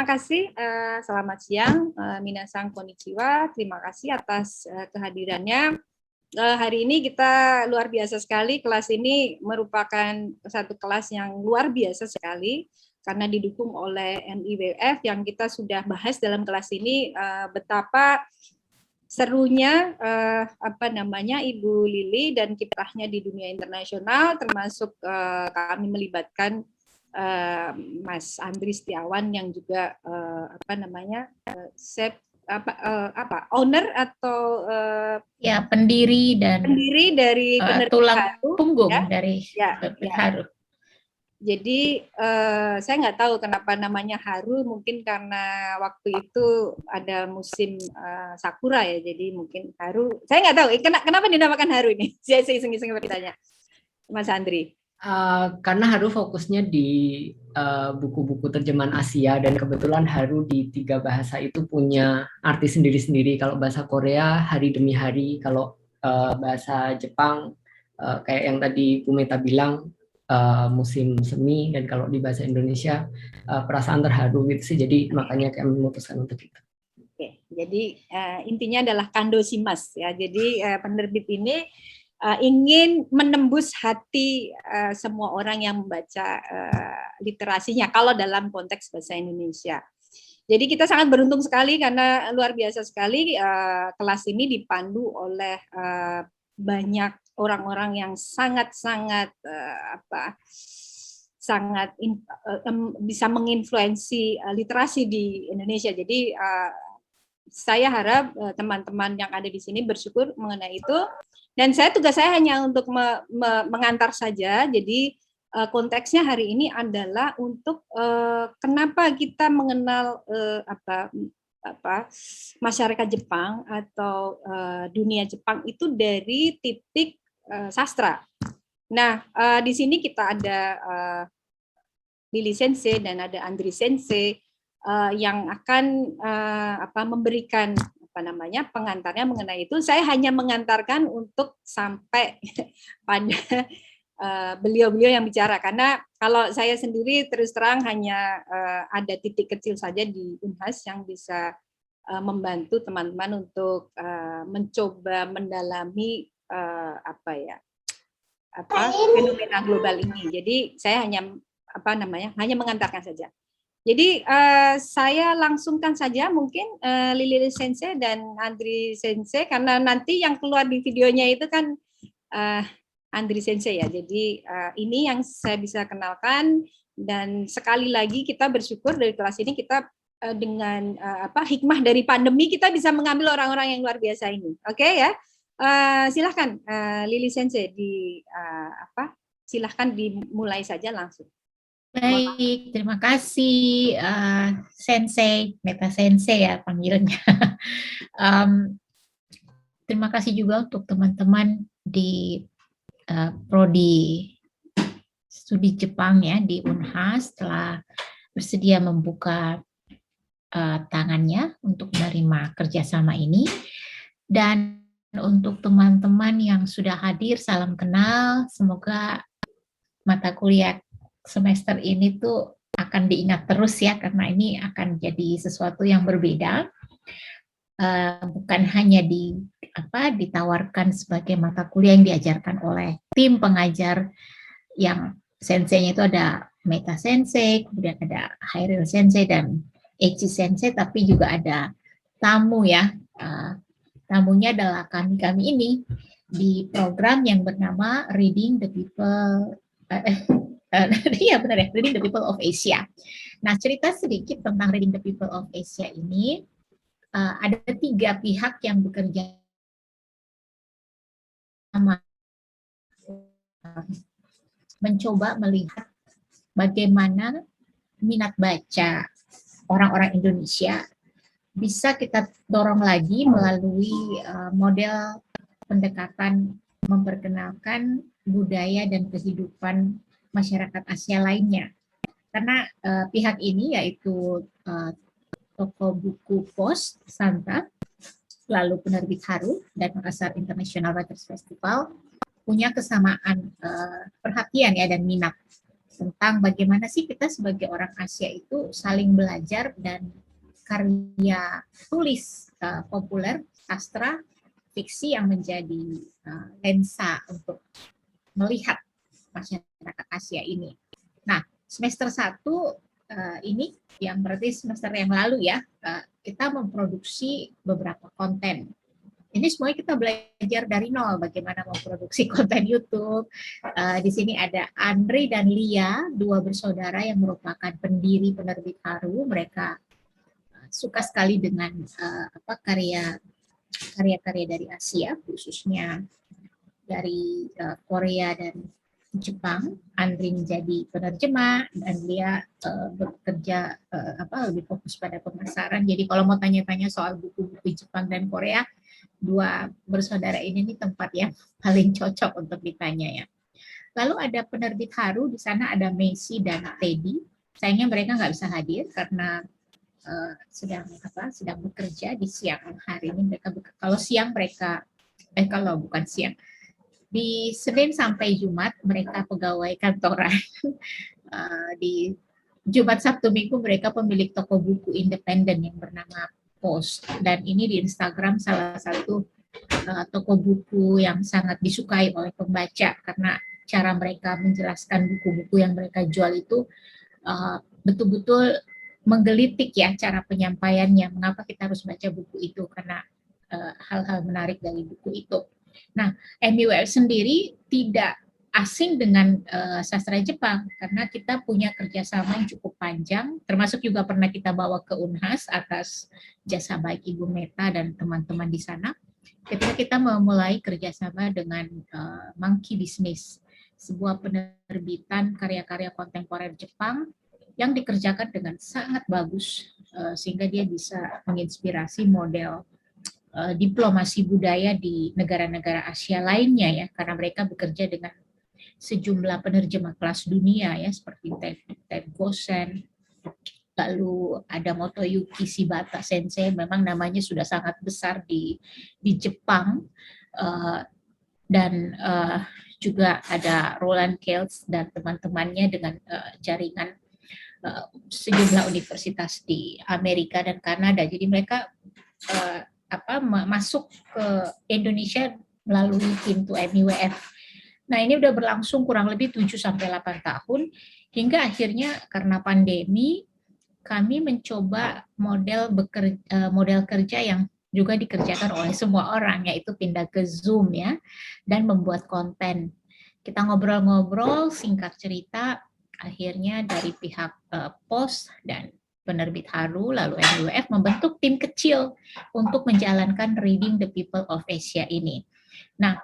kasih. Selamat siang, minasan konnichiwa. Terima kasih atas kehadirannya. Hari ini kita luar biasa sekali. Kelas ini merupakan satu kelas yang luar biasa sekali karena didukung oleh NIWF yang kita sudah bahas dalam kelas ini betapa serunya Ibu Lili dan kiprahnya di dunia internasional, termasuk kami melibatkan Mas Andri Setiawan yang juga owner atau pendiri dari tulang Haru, punggung ya? dari Haru. Jadi saya nggak tahu kenapa namanya Haru, mungkin karena waktu itu ada musim sakura ya, jadi mungkin Haru. Saya nggak tahu kenapa dinamakan Haru ini. Saya iseng-iseng bertanya, Mas Andri. Karena Haru fokusnya di buku-buku terjemahan Asia, dan kebetulan Haru di 3 bahasa itu punya arti sendiri-sendiri. Kalau bahasa Korea hari demi hari, kalau bahasa Jepang kayak yang tadi Bu Meta bilang musim semi, dan kalau di bahasa Indonesia perasaan terharu gitu sih. Jadi makanya kami memutuskan untuk itu. Oke, jadi intinya adalah kandosimas ya. Jadi penerbit ini ingin menembus hati semua orang yang membaca literasinya kalau dalam konteks bahasa Indonesia. Jadi kita sangat beruntung sekali karena luar biasa sekali kelas ini dipandu oleh banyak orang-orang yang sangat-sangat bisa menginfluensi literasi di Indonesia. Jadi saya harap teman-teman yang ada di sini bersyukur mengenai itu. Dan tugas saya hanya untuk mengantar saja. Jadi konteksnya hari ini adalah untuk kenapa kita mengenal masyarakat Jepang atau dunia Jepang itu dari titik sastra. Nah, di sini kita ada Lili Sensei dan ada Andri Sensei yang akan memberikan pengantarnya mengenai itu. Saya hanya mengantarkan untuk sampai pada beliau-beliau yang bicara, karena kalau saya sendiri terus terang hanya ada titik kecil saja di Unhas yang bisa membantu teman-teman untuk mencoba mendalami fenomena global ini. Jadi saya hanya hanya mengantarkan saja. Jadi saya langsungkan saja mungkin Lili Sensei dan Andri Sensei, karena nanti yang keluar di videonya itu kan Andri Sensei ya. Jadi ini yang saya bisa kenalkan, dan sekali lagi kita bersyukur dari kelas ini kita dengan hikmah dari pandemi kita bisa mengambil orang-orang yang luar biasa ini. Oke ya. Silahkan Lili Sensei silahkan dimulai saja langsung. Baik, terima kasih Sensei, Meta Sensei ya panggilnya. Terima kasih juga untuk teman-teman di Prodi Studi Jepang ya di Unhas telah bersedia membuka tangannya untuk menerima kerjasama ini. Dan untuk teman-teman yang sudah hadir, salam kenal. Semoga mata kuliah semester ini tuh akan diingat terus ya, karena ini akan jadi sesuatu yang berbeda, bukan hanya ditawarkan sebagai mata kuliah yang diajarkan oleh tim pengajar yang senseinya itu ada Meta Sensei, kemudian ada Hairil Sensei dan Eiichi Sensei, tapi juga ada tamu ya, tamunya adalah kami ini di program yang bernama Reading the People. Iya benar ya, Reading the People of Asia. Nah, cerita sedikit tentang Reading the People of Asia ini, ada 3 pihak yang bekerja sama mencoba melihat bagaimana minat baca orang-orang Indonesia bisa kita dorong lagi melalui model pendekatan memperkenalkan budaya dan kehidupan masyarakat Asia lainnya. Karena pihak ini yaitu toko buku Pos, Santa, lalu penerbit Haru dan Makassar International Writers Festival punya kesamaan perhatian ya dan minat tentang bagaimana sih kita sebagai orang Asia itu saling belajar dan karya tulis populer, sastra, fiksi yang menjadi lensa untuk melihat masyarakat Asia ini. Nah, semester 1 ini yang berarti semester yang lalu ya, kita memproduksi beberapa konten. Ini semuanya kita belajar dari nol bagaimana memproduksi konten YouTube. Di sini ada Andri dan Lia, dua bersaudara yang merupakan pendiri penerbit Haru. Mereka suka sekali dengan karya-karya dari Asia, khususnya dari Korea dan Jepang. Andri menjadi penerjemah dan Lia bekerja lebih fokus pada pemasaran. Jadi kalau mau tanya-tanya soal buku-buku Jepang dan Korea, dua bersaudara ini nih tempat yang paling cocok untuk ditanya ya. Lalu ada penerbit Haru, di sana ada Messi dan Teddy. Sayangnya mereka nggak bisa hadir karena sedang bekerja di siang hari ini. Kalau bukan siang, di Senin sampai Jumat mereka pegawai kantoran. Di Jumat, Sabtu, Minggu mereka pemilik toko buku independen yang bernama Post, dan ini di Instagram salah satu toko buku yang sangat disukai oleh pembaca karena cara mereka menjelaskan buku-buku yang mereka jual itu betul-betul menggelitik ya cara penyampaiannya, mengapa kita harus baca buku itu karena hal-hal menarik dari buku itu. Nah, MUF sendiri tidak asing dengan sastra Jepang karena kita punya kerjasama yang cukup panjang, termasuk juga pernah kita bawa ke Unhas atas jasa baik Ibu Meta dan teman-teman di sana. Ketika kita memulai kerjasama dengan Monkey Business, sebuah penerbitan karya-karya kontemporer Jepang yang dikerjakan dengan sangat bagus sehingga dia bisa menginspirasi model diplomasi budaya di negara-negara Asia lainnya ya, karena mereka bekerja dengan sejumlah penerjemah kelas dunia ya seperti Ted Gosen, lalu ada Motoyuki Shibata Sensei, memang namanya sudah sangat besar di Jepang, dan juga ada Roland Kelz dan teman-temannya dengan jaringan sejumlah universitas di Amerika dan Kanada. Jadi mereka masuk ke Indonesia melalui pintu MUF. Nah, ini udah berlangsung kurang lebih 7-8 tahun, hingga akhirnya karena pandemi, kami mencoba model kerja yang juga dikerjakan oleh semua orang, yaitu pindah ke Zoom ya, dan membuat konten. Kita ngobrol-ngobrol, singkat cerita, akhirnya dari pihak Pos dan penerbit Haru, lalu MUF membentuk tim kecil untuk menjalankan Reading the People of Asia ini. Nah,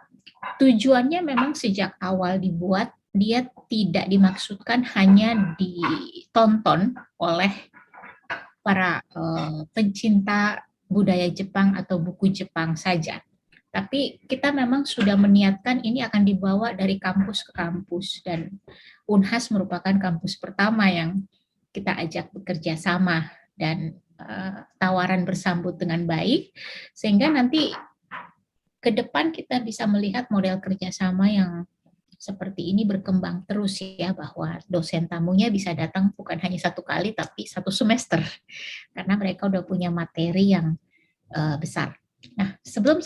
tujuannya memang sejak awal dibuat, dia tidak dimaksudkan hanya ditonton oleh para pencinta budaya Jepang atau buku Jepang saja. Tapi kita memang sudah meniatkan ini akan dibawa dari kampus ke kampus, dan Unhas merupakan kampus pertama yang kita ajak bekerja sama, dan tawaran bersambut dengan baik, sehingga nanti ke depan kita bisa melihat model kerjasama yang seperti ini berkembang terus ya, bahwa dosen tamunya bisa datang bukan hanya 1 kali tapi 1 semester karena mereka udah punya materi yang besar. Nah, sebelum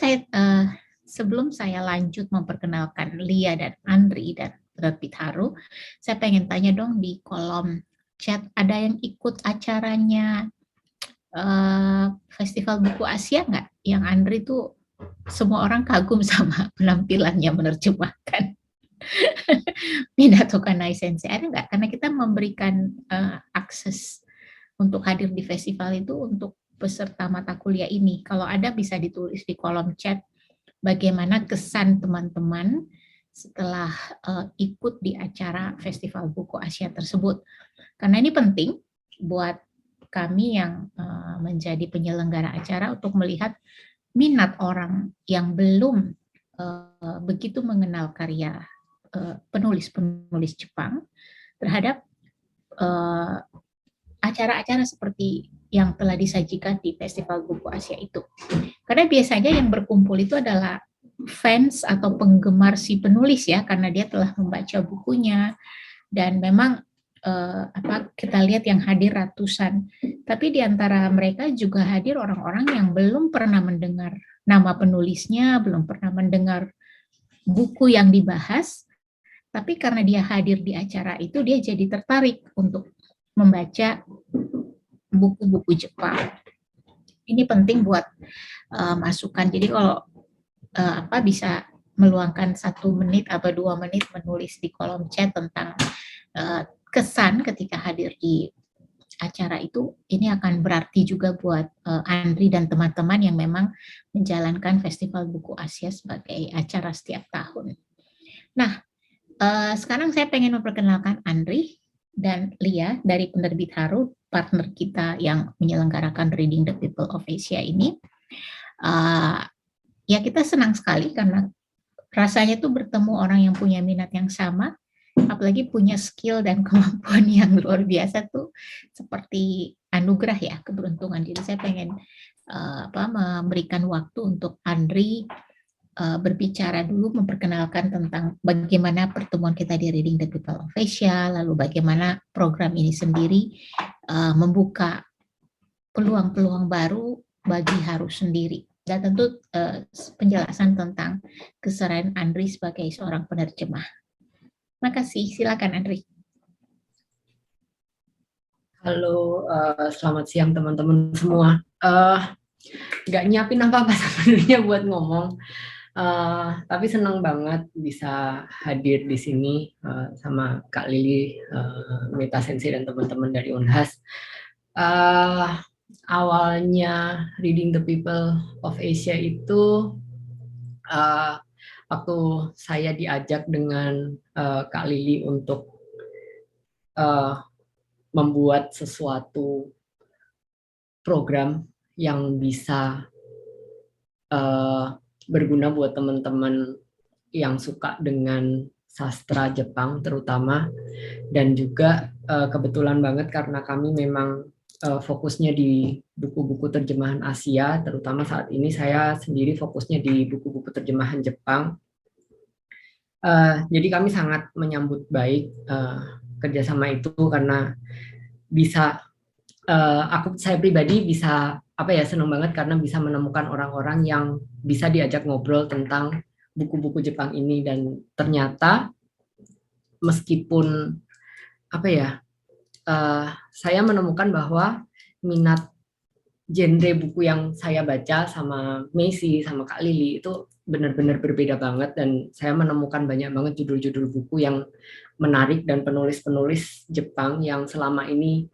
saya lanjut memperkenalkan Lia dan Andri dan penerbit Haru, saya pengen tanya dong di kolom chat, ada yang ikut acaranya Festival Buku Asia nggak? Yang Andri tuh semua orang kagum sama penampilannya menerjemahkan Minato Kanai Sensei. Ada nggak? Karena kita memberikan akses untuk hadir di festival itu untuk peserta mata kuliah ini. Kalau ada bisa ditulis di kolom chat bagaimana kesan teman-teman setelah ikut di acara Festival Buku Asia tersebut. Karena ini penting buat kami yang menjadi penyelenggara acara untuk melihat minat orang yang belum begitu mengenal karya penulis-penulis Jepang terhadap acara-acara seperti yang telah disajikan di Festival Buku Asia itu. Karena biasanya yang berkumpul itu adalah fans atau penggemar si penulis ya, karena dia telah membaca bukunya, Dan memang kita lihat yang hadir ratusan, tapi di antara mereka juga hadir orang-orang yang belum pernah mendengar nama penulisnya, belum pernah mendengar buku yang dibahas, tapi karena dia hadir di acara itu, dia jadi tertarik untuk membaca buku-buku Jepang. Ini penting buat masukan. Jadi kalau bisa meluangkan 1 menit atau 2 menit menulis di kolom chat tentang kesan ketika hadir di acara itu, ini akan berarti juga buat Andri dan teman-teman yang memang menjalankan Festival Buku Asia sebagai acara setiap tahun. Nah, sekarang saya pengen memperkenalkan Andri dan Lia dari Penerbit Haru, partner kita yang menyelenggarakan Reading the People of Asia ini. Ya, kita senang sekali karena rasanya tuh bertemu orang yang punya minat yang sama, apalagi punya skill dan kemampuan yang luar biasa tuh seperti anugerah ya, keberuntungan. Jadi saya pengen memberikan waktu untuk Andri berbicara dulu, memperkenalkan tentang bagaimana pertemuan kita di Reading the People of Asia, lalu bagaimana program ini sendiri membuka peluang-peluang baru bagi Haru sendiri. Dan tentu penjelasan tentang keseharian Andri sebagai seorang penerjemah. Makasih, silakan Andri. Halo, selamat siang teman-teman semua. Nggak nyiapin apa-apa sebenarnya buat ngomong, tapi senang banget bisa hadir di sini sama Kak Lili, Mita Sensei dan teman-teman dari Unhas. Awalnya Reading the People of Asia itu waktu saya diajak dengan Kak Lili untuk membuat sesuatu program yang bisa berguna buat teman-teman yang suka dengan sastra Jepang terutama, dan juga kebetulan banget karena kami memang fokusnya di buku-buku terjemahan Asia, terutama saat ini saya sendiri fokusnya di buku-buku terjemahan Jepang. Jadi kami sangat menyambut baik kerjasama itu karena bisa, saya pribadi bisa senang banget karena bisa menemukan orang-orang yang bisa diajak ngobrol tentang buku-buku Jepang ini. Dan ternyata meskipun saya menemukan bahwa minat genre buku yang saya baca sama Messi, sama Kak Lili itu benar-benar berbeda banget, dan saya menemukan banyak banget judul-judul buku yang menarik dan penulis-penulis Jepang yang selama ini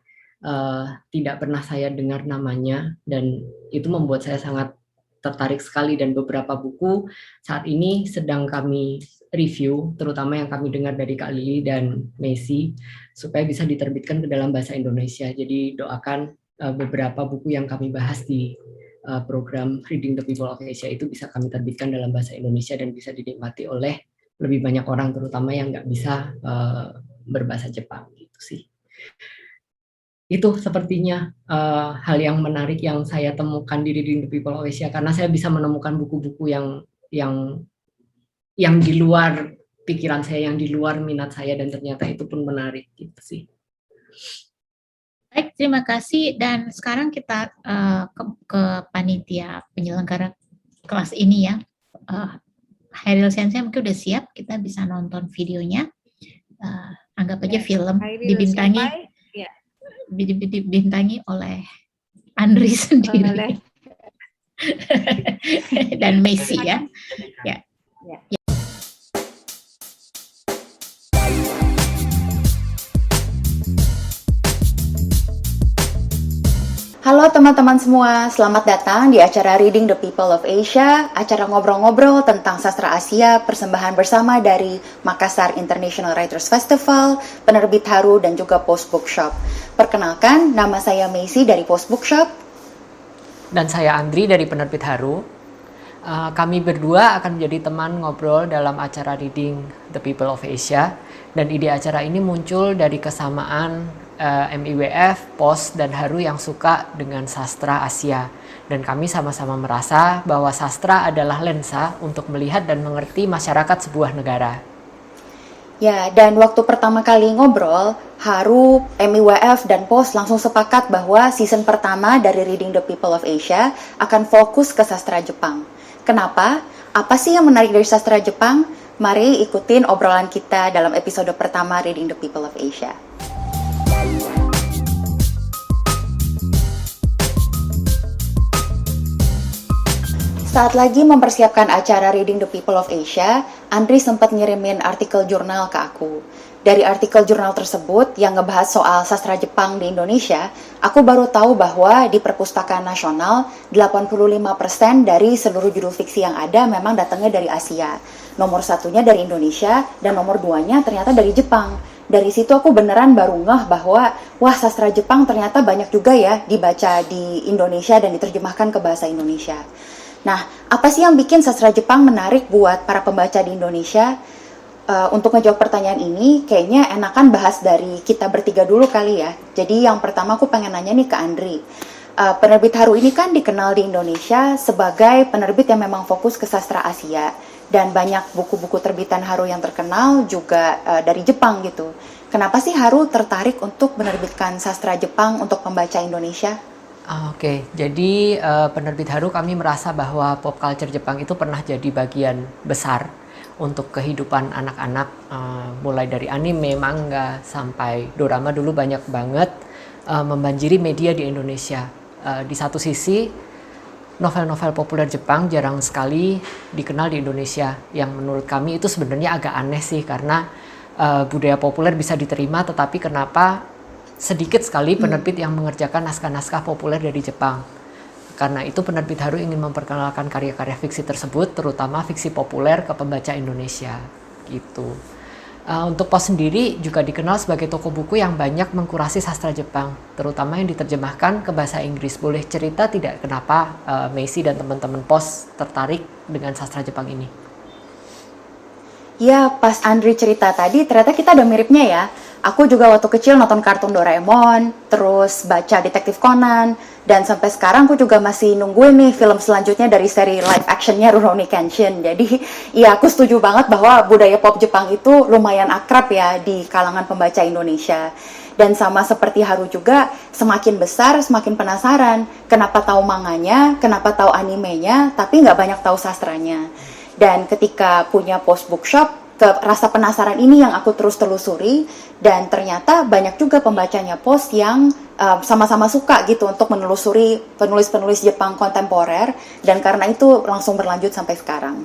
tidak pernah saya dengar namanya, dan itu membuat saya sangat tertarik sekali. Dan beberapa buku saat ini sedang kami review, terutama yang kami dengar dari Kak Lili dan Messi, supaya bisa diterbitkan ke dalam bahasa Indonesia. Jadi doakan beberapa buku yang kami bahas di program Reading the People of Asia itu bisa kami terbitkan dalam bahasa Indonesia dan bisa dinikmati oleh lebih banyak orang, terutama yang nggak bisa berbahasa Jepang gitu sih. Itu sepertinya hal yang menarik yang saya temukan di Reading the People of Asia, karena saya bisa menemukan buku-buku yang di luar pikiran saya, yang di luar minat saya, dan ternyata itu pun menarik gitu sih. Baik, terima kasih. Dan sekarang kita ke panitia penyelenggara kelas ini ya. Hairil Sensei mungkin udah siap, kita bisa nonton videonya. Anggap aja film dibintangi oleh Andri sendiri dan Messi ya. Ya. Halo teman-teman semua, selamat datang di acara Reading the People of Asia, acara ngobrol-ngobrol tentang sastra Asia, persembahan bersama dari Makassar International Writers Festival, Penerbit Haru, dan juga Post Bookshop. Perkenalkan, nama saya Messi dari Post Bookshop. Dan saya Andri dari Penerbit Haru. Kami berdua akan menjadi teman ngobrol dalam acara Reading the People of Asia, dan ide acara ini muncul dari kesamaan MIWF, POS, dan Haru yang suka dengan sastra Asia. Dan kami sama-sama merasa bahwa sastra adalah lensa untuk melihat dan mengerti masyarakat sebuah negara. Ya, dan waktu pertama kali ngobrol, Haru, MIWF, dan POS langsung sepakat bahwa season pertama dari Reading the People of Asia akan fokus ke sastra Jepang. Kenapa? Apa sih yang menarik dari sastra Jepang? Mari ikutin obrolan kita dalam episode pertama Reading the People of Asia. Saat lagi mempersiapkan acara Reading the People of Asia, Andri sempat ngirimin artikel jurnal ke aku. Dari artikel jurnal tersebut yang ngebahas soal sastra Jepang di Indonesia, aku baru tahu bahwa di Perpustakaan Nasional, 85% dari seluruh judul fiksi yang ada memang datangnya dari Asia. Nomor satunya dari Indonesia, dan nomor duanya ternyata dari Jepang. Dari situ aku beneran baru ngeh bahwa, wah, sastra Jepang ternyata banyak juga ya dibaca di Indonesia dan diterjemahkan ke bahasa Indonesia. Nah, apa sih yang bikin sastra Jepang menarik buat para pembaca di Indonesia? Untuk ngejawab pertanyaan ini, kayaknya enakan bahas dari kita bertiga dulu kali ya. Jadi yang pertama aku pengen nanya nih ke Andri. Penerbit Haru ini kan dikenal di Indonesia sebagai penerbit yang memang fokus ke sastra Asia. Dan banyak buku-buku terbitan Haru yang terkenal juga dari Jepang gitu. Kenapa sih Haru tertarik untuk menerbitkan sastra Jepang untuk pembaca Indonesia? Oke, jadi penerbit Haru kami merasa bahwa pop culture Jepang itu pernah jadi bagian besar untuk kehidupan anak-anak, mulai dari anime, manga, sampai dorama dulu banyak banget membanjiri media di Indonesia. Di satu sisi, novel-novel populer Jepang jarang sekali dikenal di Indonesia, yang menurut kami itu sebenarnya agak aneh sih, karena budaya populer bisa diterima, tetapi kenapa sedikit sekali penerbit yang mengerjakan naskah-naskah populer dari Jepang. Karena itu penerbit Haru ingin memperkenalkan karya-karya fiksi tersebut, terutama fiksi populer, ke pembaca Indonesia gitu. Untuk POS sendiri juga dikenal sebagai toko buku yang banyak mengkurasi sastra Jepang, terutama yang diterjemahkan ke bahasa Inggris. Boleh cerita tidak kenapa Macy dan teman-teman POS tertarik dengan sastra Jepang ini? Ya, pas Andri cerita tadi, ternyata kita ada miripnya ya. Aku juga waktu kecil nonton kartun Doraemon, terus baca Detektif Conan, dan sampai sekarang aku juga masih nungguin nih film selanjutnya dari seri live actionnya Rurouni Kenshin. Jadi, ya aku setuju banget bahwa budaya pop Jepang itu lumayan akrab ya di kalangan pembaca Indonesia. Dan sama seperti Haru juga, semakin besar semakin penasaran. Kenapa tahu manganya, kenapa tahu animenya, tapi nggak banyak tahu sastranya. Dan ketika punya POS Bookshop, rasa penasaran ini yang aku terus telusuri, dan ternyata banyak juga pembacanya POS yang sama-sama suka gitu untuk menelusuri penulis-penulis Jepang kontemporer, dan karena itu langsung berlanjut sampai sekarang.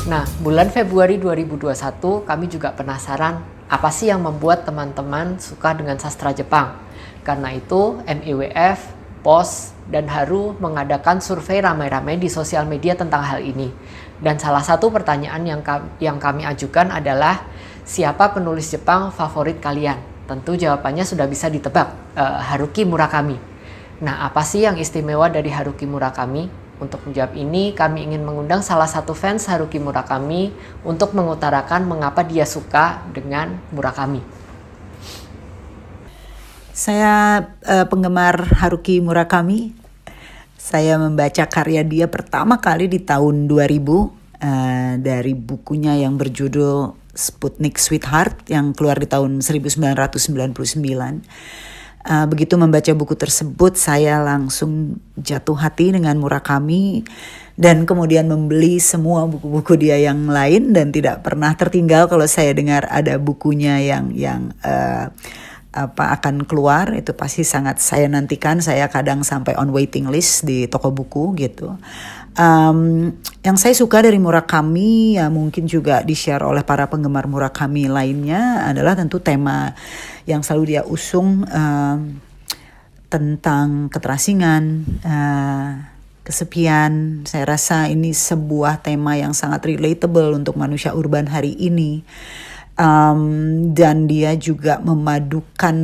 Nah, bulan Februari 2021 kami juga penasaran apa sih yang membuat teman-teman suka dengan sastra Jepang. Karena itu, MIWF, POS, dan Haru mengadakan survei ramai-ramai di sosial media tentang hal ini. Dan salah satu pertanyaan yang kami ajukan adalah, siapa penulis Jepang favorit kalian? Tentu jawabannya sudah bisa ditebak, Haruki Murakami. Nah, apa sih yang istimewa dari Haruki Murakami? Untuk menjawab ini, kami ingin mengundang salah satu fans Haruki Murakami untuk mengutarakan mengapa dia suka dengan Murakami. Saya penggemar Haruki Murakami. Saya membaca karya dia pertama kali di tahun 2000 dari bukunya yang berjudul Sputnik Sweetheart yang keluar di tahun 1999. Begitu membaca buku tersebut, saya langsung jatuh hati dengan Murakami dan kemudian membeli semua buku-buku dia yang lain, dan tidak pernah tertinggal kalau saya dengar ada bukunya yang akan keluar, itu pasti sangat saya nantikan. Saya kadang sampai on waiting list di toko buku gitu. Yang saya suka dari Murakami, ya mungkin juga di-share oleh para penggemar Murakami lainnya, adalah tentu tema yang selalu dia usung tentang keterasingan, kesepian. Saya rasa ini sebuah tema yang sangat relatable untuk manusia urban hari ini. Dan dia juga memadukan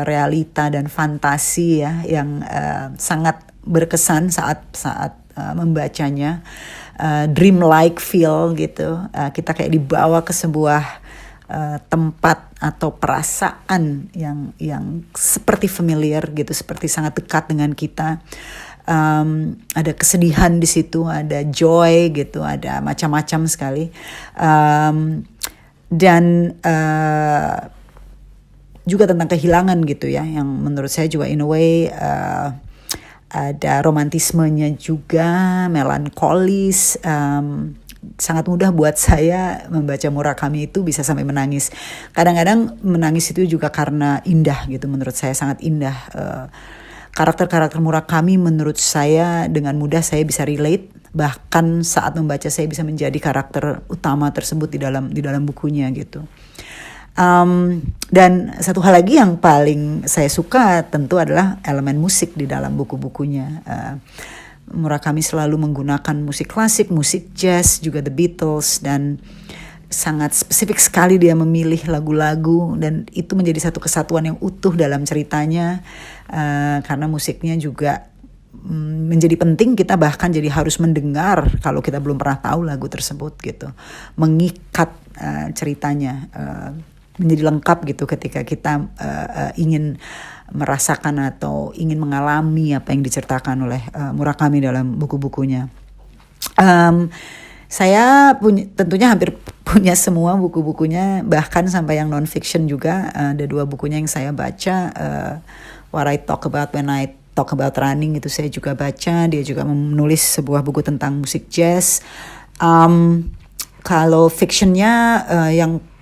realita dan fantasi ya yang sangat berkesan saat membacanya, dreamlike feel gitu. Kita kayak dibawa ke sebuah tempat atau perasaan yang seperti familiar gitu, seperti sangat dekat dengan kita. Ada kesedihan di situ, ada joy gitu, ada macam-macam sekali. Dan juga tentang kehilangan gitu ya, yang menurut saya juga in a way ada romantismenya juga, melankolis. Sangat mudah buat saya membaca Murakami itu bisa sampai menangis. Kadang-kadang menangis itu juga karena indah gitu, menurut saya sangat indah. Karakter-karakter Murakami menurut saya dengan mudah saya bisa relate. Bahkan saat membaca saya bisa menjadi karakter utama tersebut di dalam bukunya gitu. Dan satu hal lagi yang paling saya suka tentu adalah elemen musik di dalam buku-bukunya. Murakami selalu menggunakan musik klasik, musik jazz, juga The Beatles, dan sangat spesifik sekali dia memilih lagu-lagu, dan itu menjadi satu kesatuan yang utuh dalam ceritanya, karena musiknya juga menjadi penting. Kita bahkan jadi harus mendengar kalau kita belum pernah tahu lagu tersebut gitu, mengikat ceritanya, menjadi lengkap gitu ketika kita ingin merasakan atau ingin mengalami apa yang diceritakan oleh Murakami dalam buku-bukunya. Saya tentunya hampir punya semua buku-bukukunya, bahkan sampai yang non-fiction juga. Ada 2 bukunya yang saya baca, What I Talk About When I Talk About Running itu saya juga baca. Dia juga menulis sebuah buku tentang musik jazz. Kalau fictionnya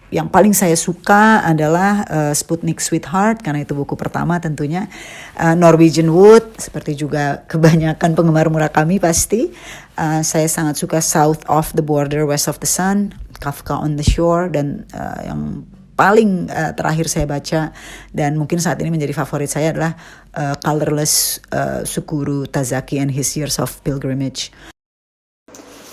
yang paling saya suka adalah Sputnik Sweetheart, karena itu buku pertama tentunya. Norwegian Wood, seperti juga kebanyakan penggemar Murakami pasti. Saya sangat suka South of the Border, West of the Sun, Kafka on the Shore, dan yang paling terakhir saya baca dan mungkin saat ini menjadi favorit saya adalah Colorless, Tsukuru Tazaki and His Years of Pilgrimage.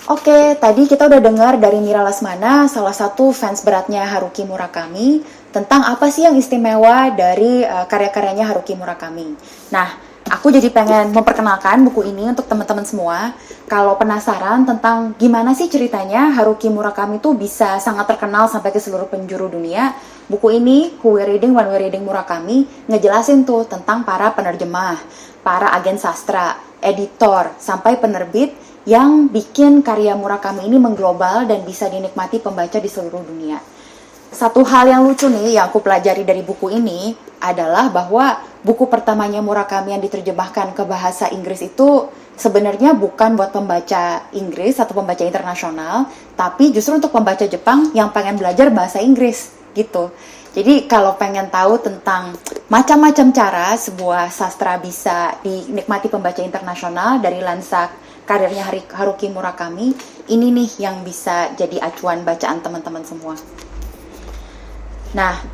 Oke, tadi kita udah dengar dari Mira Lesmana, salah satu fans beratnya Haruki Murakami, tentang apa sih yang istimewa dari karya-karyanya Haruki Murakami. Nah, aku jadi pengen memperkenalkan buku ini untuk teman-teman semua. Kalau penasaran tentang gimana sih ceritanya Haruki Murakami tuh bisa sangat terkenal sampai ke seluruh penjuru dunia, buku ini, Who We Reading When We Reading Murakami, ngejelasin tuh tentang para penerjemah, para agen sastra, editor, sampai penerbit yang bikin karya Murakami ini mengglobal dan bisa dinikmati pembaca di seluruh dunia. Satu hal yang lucu nih yang aku pelajari dari buku ini adalah bahwa buku pertamanya Murakami yang diterjemahkan ke bahasa Inggris itu sebenarnya bukan buat pembaca Inggris atau pembaca internasional, tapi justru untuk pembaca Jepang yang pengen belajar bahasa Inggris gitu. Jadi kalau pengen tahu tentang macam-macam cara sebuah sastra bisa dinikmati pembaca internasional dari lensa karirnya Haruki Murakami, ini nih yang bisa jadi acuan bacaan teman-teman semua. Nah,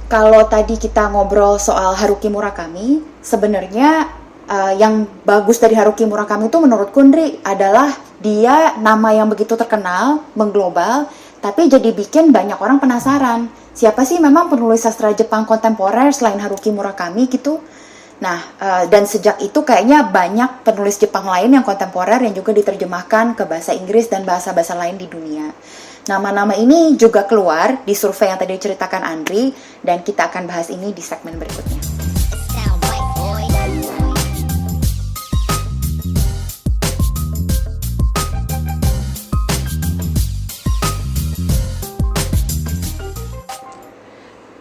kalau tadi kita ngobrol soal Haruki Murakami, sebenarnya yang bagus dari Haruki Murakami itu menurutku, Ndri, adalah dia nama yang begitu terkenal, mengglobal, tapi jadi bikin banyak orang penasaran. Siapa sih memang penulis sastra Jepang kontemporer selain Haruki Murakami gitu? Nah, dan sejak itu kayaknya banyak penulis Jepang lain yang kontemporer yang juga diterjemahkan ke bahasa Inggris dan bahasa-bahasa lain di dunia. Nama-nama ini juga keluar di survei yang tadi diceritakan Andri, dan kita akan bahas ini di segmen berikutnya.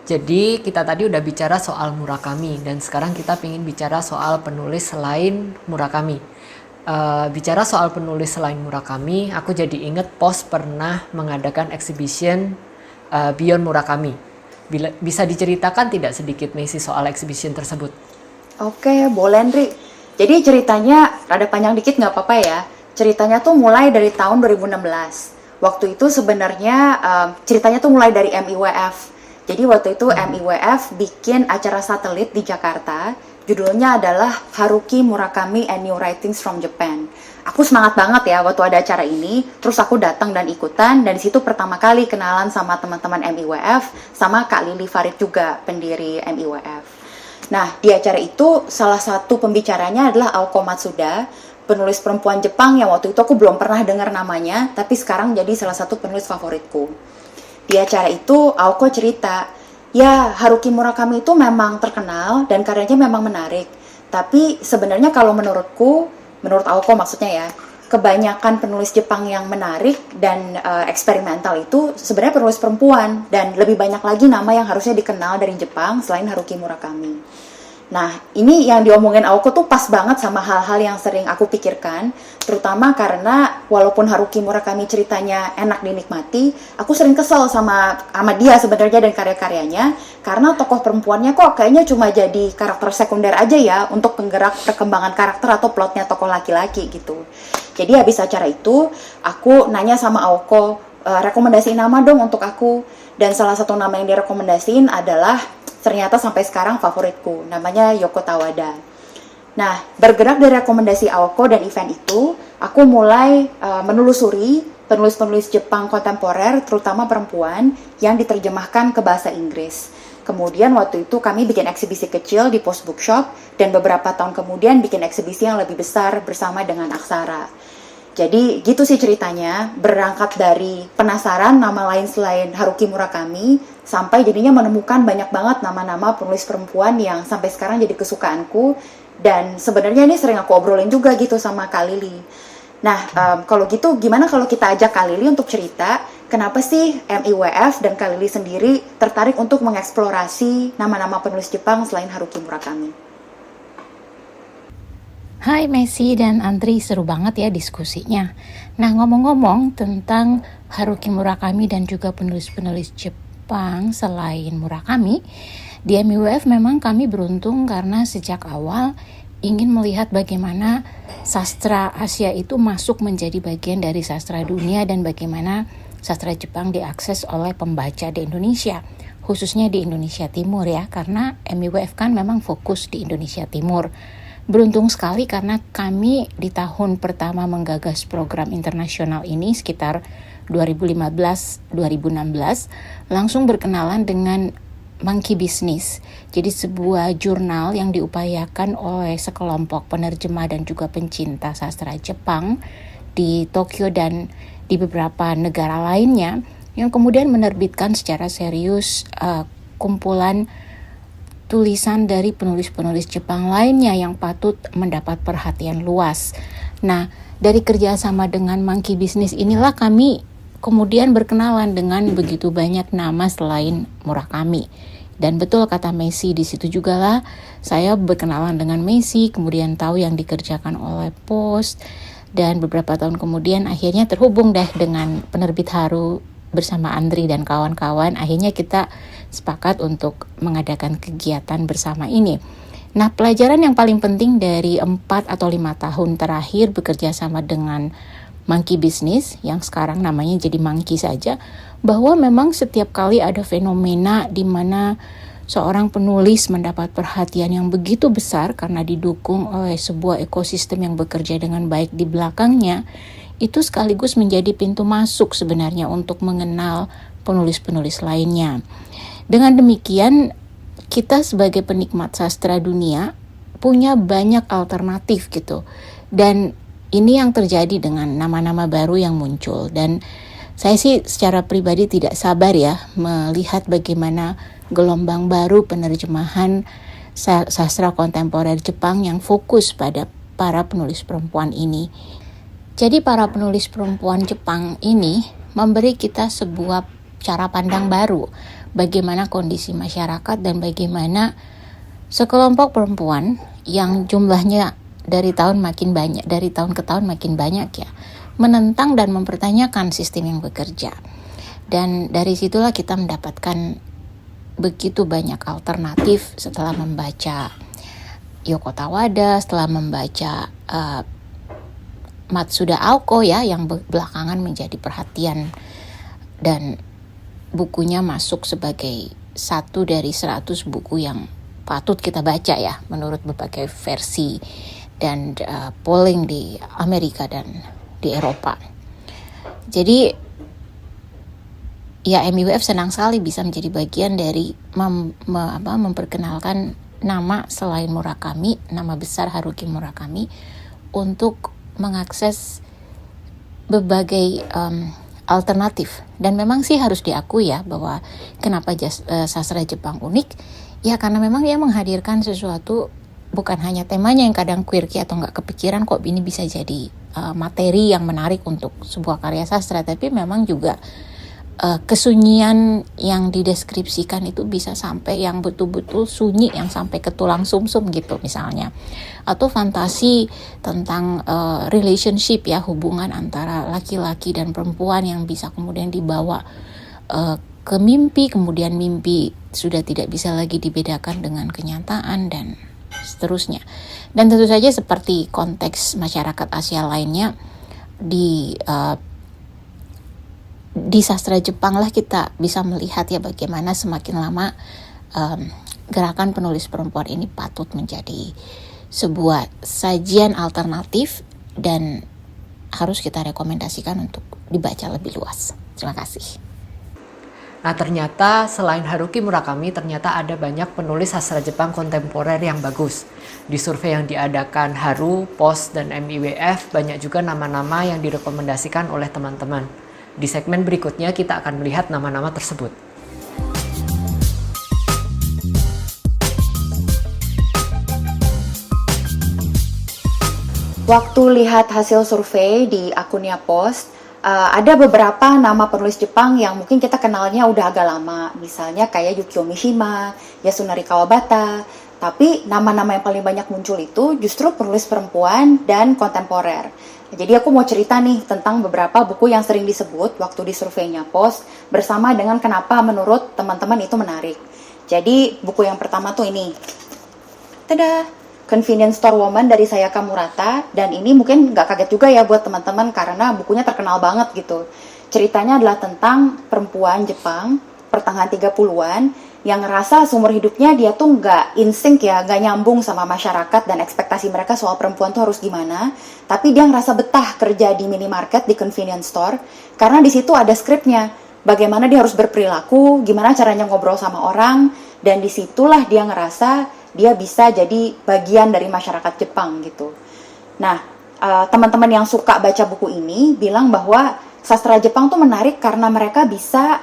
Jadi kita tadi udah bicara soal Murakami, dan sekarang kita pengen bicara soal penulis selain Murakami. Bicara soal penulis selain Murakami, aku jadi inget Pos pernah mengadakan exhibition Beyond Murakami. Bisa diceritakan tidak sedikit, Messi, soal exhibition tersebut? Oke, boleh, Ndri. Jadi ceritanya rada panjang dikit nggak apa-apa ya. Ceritanya tuh mulai dari tahun 2016. Waktu itu sebenarnya ceritanya tuh mulai dari MIWF. Jadi waktu itu MIWF bikin acara satelit di Jakarta, judulnya adalah Haruki Murakami and New Writings from Japan. Aku semangat banget ya waktu ada acara ini, terus aku datang dan ikutan, dan di situ pertama kali kenalan sama teman-teman MIWF, sama Kak Lili Farid juga, pendiri MIWF. Nah, di acara itu salah satu pembicaranya adalah Aoko Matsuda, penulis perempuan Jepang yang waktu itu aku belum pernah dengar namanya, tapi sekarang jadi salah satu penulis favoritku. Di acara itu Aoko cerita, ya Haruki Murakami itu memang terkenal dan karyanya memang menarik. Tapi sebenarnya kalau menurut Aoko maksudnya ya, kebanyakan penulis Jepang yang menarik dan eksperimental itu sebenarnya penulis perempuan, dan lebih banyak lagi nama yang harusnya dikenal dari Jepang selain Haruki Murakami. Nah, ini yang diomongin Aoko tuh pas banget sama hal-hal yang sering aku pikirkan, terutama karena walaupun Haruki Murakami ceritanya enak dinikmati, aku sering kesel sama dia sebenarnya dan karya-karyanya, karena tokoh perempuannya kok kayaknya cuma jadi karakter sekunder aja ya untuk penggerak perkembangan karakter atau plotnya tokoh laki-laki gitu. Jadi habis acara itu, aku nanya sama Aoko, rekomendasi nama dong untuk aku, dan salah satu nama yang direkomendasiin adalah ternyata sampai sekarang favoritku, namanya Yoko Tawada. Nah, bergerak dari rekomendasi Aoko dan event itu, aku mulai menelusuri penulis-penulis Jepang kontemporer, terutama perempuan, yang diterjemahkan ke bahasa Inggris. Kemudian waktu itu kami bikin eksibisi kecil di Post Bookshop, dan beberapa tahun kemudian bikin eksibisi yang lebih besar bersama dengan Aksara. Jadi gitu sih ceritanya, berangkat dari penasaran nama lain selain Haruki Murakami, sampai jadinya menemukan banyak banget nama-nama penulis perempuan yang sampai sekarang jadi kesukaanku, dan sebenarnya ini sering aku obrolin juga gitu sama Kak Lili. Nah, kalau gitu gimana kalau kita ajak Kak Lili untuk cerita, kenapa sih MIWF dan Kak Lili sendiri tertarik untuk mengeksplorasi nama-nama penulis Jepang selain Haruki Murakami? Hai Messi dan Andri, seru banget ya diskusinya. Nah, ngomong-ngomong tentang Haruki Murakami dan juga penulis-penulis Jepang selain Murakami, di MIWF memang kami beruntung karena sejak awal ingin melihat bagaimana sastra Asia itu masuk menjadi bagian dari sastra dunia dan bagaimana sastra Jepang diakses oleh pembaca di Indonesia, khususnya di Indonesia Timur ya, karena MIWF kan memang fokus di Indonesia Timur. Beruntung sekali karena kami di tahun pertama menggagas program internasional ini sekitar 2015-2016 langsung berkenalan dengan Monkey Business. Jadi sebuah jurnal yang diupayakan oleh sekelompok penerjemah dan juga pencinta sastra Jepang di Tokyo dan di beberapa negara lainnya yang kemudian menerbitkan secara serius kumpulan tulisan dari penulis-penulis Jepang lainnya yang patut mendapat perhatian luas. Nah, dari kerjasama dengan Monkey Business inilah kami kemudian berkenalan dengan begitu banyak nama selain Murakami. Dan betul kata Messi, di situ juga lah saya berkenalan dengan Messi, kemudian tahu yang dikerjakan oleh Post, dan beberapa tahun kemudian akhirnya terhubung deh dengan penerbit Haru bersama Andri dan kawan-kawan. Akhirnya kita sepakat untuk mengadakan kegiatan bersama ini. Nah, pelajaran yang paling penting dari 4 atau 5 tahun terakhir bekerja sama dengan Monkey Business, yang sekarang namanya jadi Monkey saja, bahwa memang setiap kali ada fenomena di mana seorang penulis mendapat perhatian yang begitu besar karena didukung oleh sebuah ekosistem yang bekerja dengan baik di belakangnya, itu sekaligus menjadi pintu masuk sebenarnya untuk mengenal penulis-penulis lainnya. Dengan demikian, kita sebagai penikmat sastra dunia punya banyak alternatif gitu. Dan ini yang terjadi dengan nama-nama baru yang muncul. Dan saya sih secara pribadi tidak sabar ya melihat bagaimana gelombang baru penerjemahan sastra kontemporer Jepang yang fokus pada para penulis perempuan ini. Jadi para penulis perempuan Jepang ini memberi kita sebuah cara pandang baru bagaimana kondisi masyarakat dan bagaimana sekelompok perempuan yang jumlahnya dari tahun ke tahun makin banyak ya, menentang dan mempertanyakan sistem yang bekerja. Dan dari situlah kita mendapatkan begitu banyak alternatif setelah membaca Yoko Tawada, setelah membaca Matsuda Aoko ya, yang belakangan menjadi perhatian dan bukunya masuk sebagai satu dari 100 buku yang patut kita baca ya menurut berbagai versi dan polling di Amerika dan di Eropa. Jadi ya MIWF senang sekali bisa menjadi bagian dari memperkenalkan nama selain Murakami, nama besar Haruki Murakami, untuk mengakses berbagai alternatif. Dan memang sih harus diakui ya bahwa kenapa sastra Jepang unik, ya karena memang dia menghadirkan sesuatu, bukan hanya temanya yang kadang quirky atau nggak kepikiran kok ini bisa jadi materi yang menarik untuk sebuah karya sastra, tapi memang juga kesunyian yang dideskripsikan itu bisa sampai yang betul-betul sunyi, yang sampai ke tulang sumsum gitu misalnya, atau fantasi tentang relationship ya, hubungan antara laki-laki dan perempuan yang bisa kemudian dibawa ke mimpi, kemudian mimpi sudah tidak bisa lagi dibedakan dengan kenyataan dan seterusnya. Dan tentu saja seperti konteks masyarakat Asia lainnya, di sastra Jepang lah kita bisa melihat ya bagaimana semakin lama gerakan penulis perempuan ini patut menjadi sebuah sajian alternatif dan harus kita rekomendasikan untuk dibaca lebih luas. Terima kasih. Nah, ternyata selain Haruki Murakami, ternyata ada banyak penulis sastra Jepang kontemporer yang bagus. Di survei yang diadakan Haru, POS, dan MIWF, banyak juga nama-nama yang direkomendasikan oleh teman-teman. Di segmen berikutnya kita akan melihat nama-nama tersebut. Waktu lihat hasil survei di akunnya POS, ada beberapa nama penulis Jepang yang mungkin kita kenalnya udah agak lama. Misalnya kayak Yukio Mishima, Yasunari Kawabata. Tapi nama-nama yang paling banyak muncul itu justru penulis perempuan dan kontemporer. Jadi aku mau cerita nih tentang beberapa buku yang sering disebut waktu di surveinya POS bersama dengan kenapa menurut teman-teman itu menarik. Jadi buku yang pertama tuh ini. Tada! Convenience Store Woman dari Sayaka Murata. Dan ini mungkin nggak kaget juga ya buat teman-teman karena bukunya terkenal banget gitu. Ceritanya adalah tentang perempuan Jepang pertengahan 30-an yang ngerasa seumur hidupnya dia tuh nggak in-sync ya, nggak nyambung sama masyarakat dan ekspektasi mereka soal perempuan tuh harus gimana. Tapi dia ngerasa betah kerja di minimarket, di convenience store, karena di situ ada skripnya, bagaimana dia harus berperilaku, gimana caranya ngobrol sama orang, dan disitulah dia ngerasa dia bisa jadi bagian dari masyarakat Jepang gitu. Nah, teman-teman yang suka baca buku ini bilang bahwa sastra Jepang tuh menarik karena mereka bisa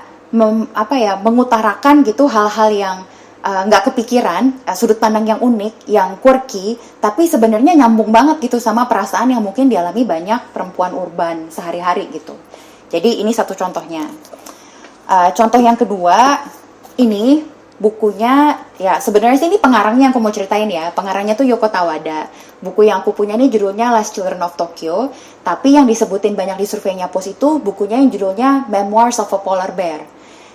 mengutarakan gitu hal-hal yang nggak kepikiran, sudut pandang yang unik, yang quirky, tapi sebenarnya nyambung banget gitu sama perasaan yang mungkin dialami banyak perempuan urban sehari-hari gitu. Jadi ini satu contohnya. Contoh yang kedua, ini bukunya, ya sebenarnya sih ini pengarangnya yang aku mau ceritain ya. Pengarangnya tuh Yoko Tawada. Buku yang aku punya ini judulnya Last Children of Tokyo, tapi yang disebutin banyak di surveinya POS itu bukunya yang judulnya Memoirs of a Polar Bear.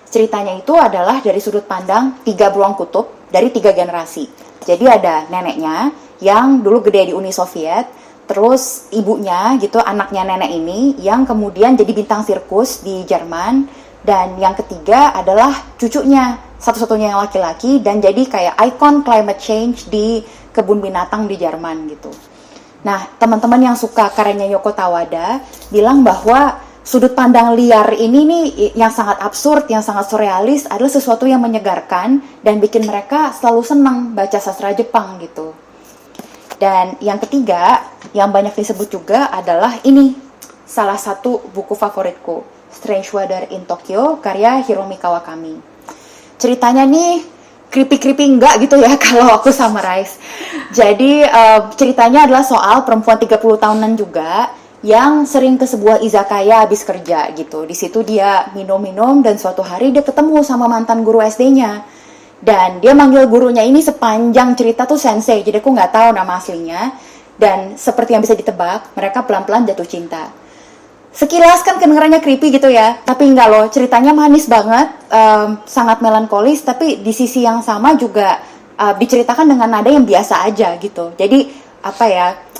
Ceritanya itu adalah dari sudut pandang 3 beruang kutub dari 3 generasi. Jadi ada neneknya yang dulu gede di Uni Soviet, terus ibunya gitu, anaknya nenek ini yang kemudian jadi bintang sirkus di Jerman, dan yang ketiga adalah cucunya, satu-satunya yang laki-laki dan jadi kayak ikon climate change di kebun binatang di Jerman gitu. Nah, teman-teman yang suka karyanya Yoko Tawada bilang bahwa sudut pandang liar ini nih yang sangat absurd, yang sangat surrealis adalah sesuatu yang menyegarkan dan bikin mereka selalu senang baca sastra Jepang gitu. Dan yang ketiga, yang banyak disebut juga adalah ini, salah satu buku favoritku, Strange Weather in Tokyo, karya Hiromi Kawakami. Ceritanya nih creepy enggak gitu ya kalau aku summarize. Jadi ceritanya adalah soal perempuan 30 tahunan juga yang sering ke sebuah izakaya habis kerja gitu. Di situ dia minum-minum dan suatu hari dia ketemu sama mantan guru SD-nya. Dan dia manggil gurunya ini sepanjang cerita tuh sensei, jadi aku nggak tahu nama aslinya. Dan seperti yang bisa ditebak, mereka pelan-pelan jatuh cinta. Sekilas kan kedengarannya creepy gitu ya, tapi enggak loh, ceritanya manis banget, sangat melankolis, tapi di sisi yang sama juga diceritakan dengan nada yang biasa aja gitu. Jadi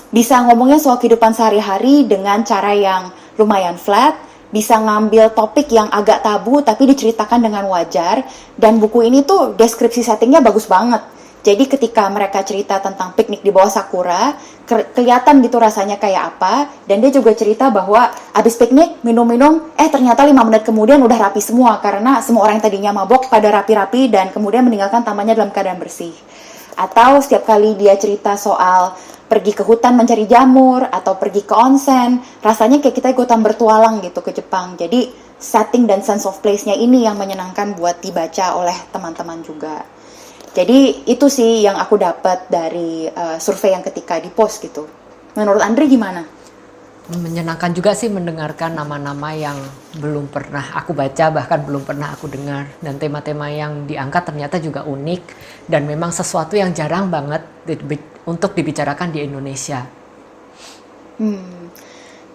bisa ngomongnya soal kehidupan sehari-hari dengan cara yang lumayan flat, bisa ngambil topik yang agak tabu tapi diceritakan dengan wajar, dan buku ini tuh deskripsi settingnya bagus banget. Jadi ketika mereka cerita tentang piknik di bawah sakura, kelihatan gitu rasanya kayak apa, dan dia juga cerita bahwa abis piknik, minum-minum, ternyata 5 menit kemudian udah rapi semua, karena semua orang yang tadinya mabok pada rapi-rapi dan kemudian meninggalkan tamannya dalam keadaan bersih. Atau setiap kali dia cerita soal pergi ke hutan mencari jamur atau pergi ke onsen, rasanya kayak kita ikutan bertualang gitu ke Jepang. Jadi setting dan sense of place-nya ini yang menyenangkan buat dibaca oleh teman-teman juga. Jadi itu sih yang aku dapat dari survei yang ketika di post gitu. Menurut Andri gimana? Menyenangkan juga sih mendengarkan nama-nama yang belum pernah aku baca, bahkan belum pernah aku dengar. Dan tema-tema yang diangkat ternyata juga unik dan memang sesuatu yang jarang banget untuk dibicarakan di Indonesia.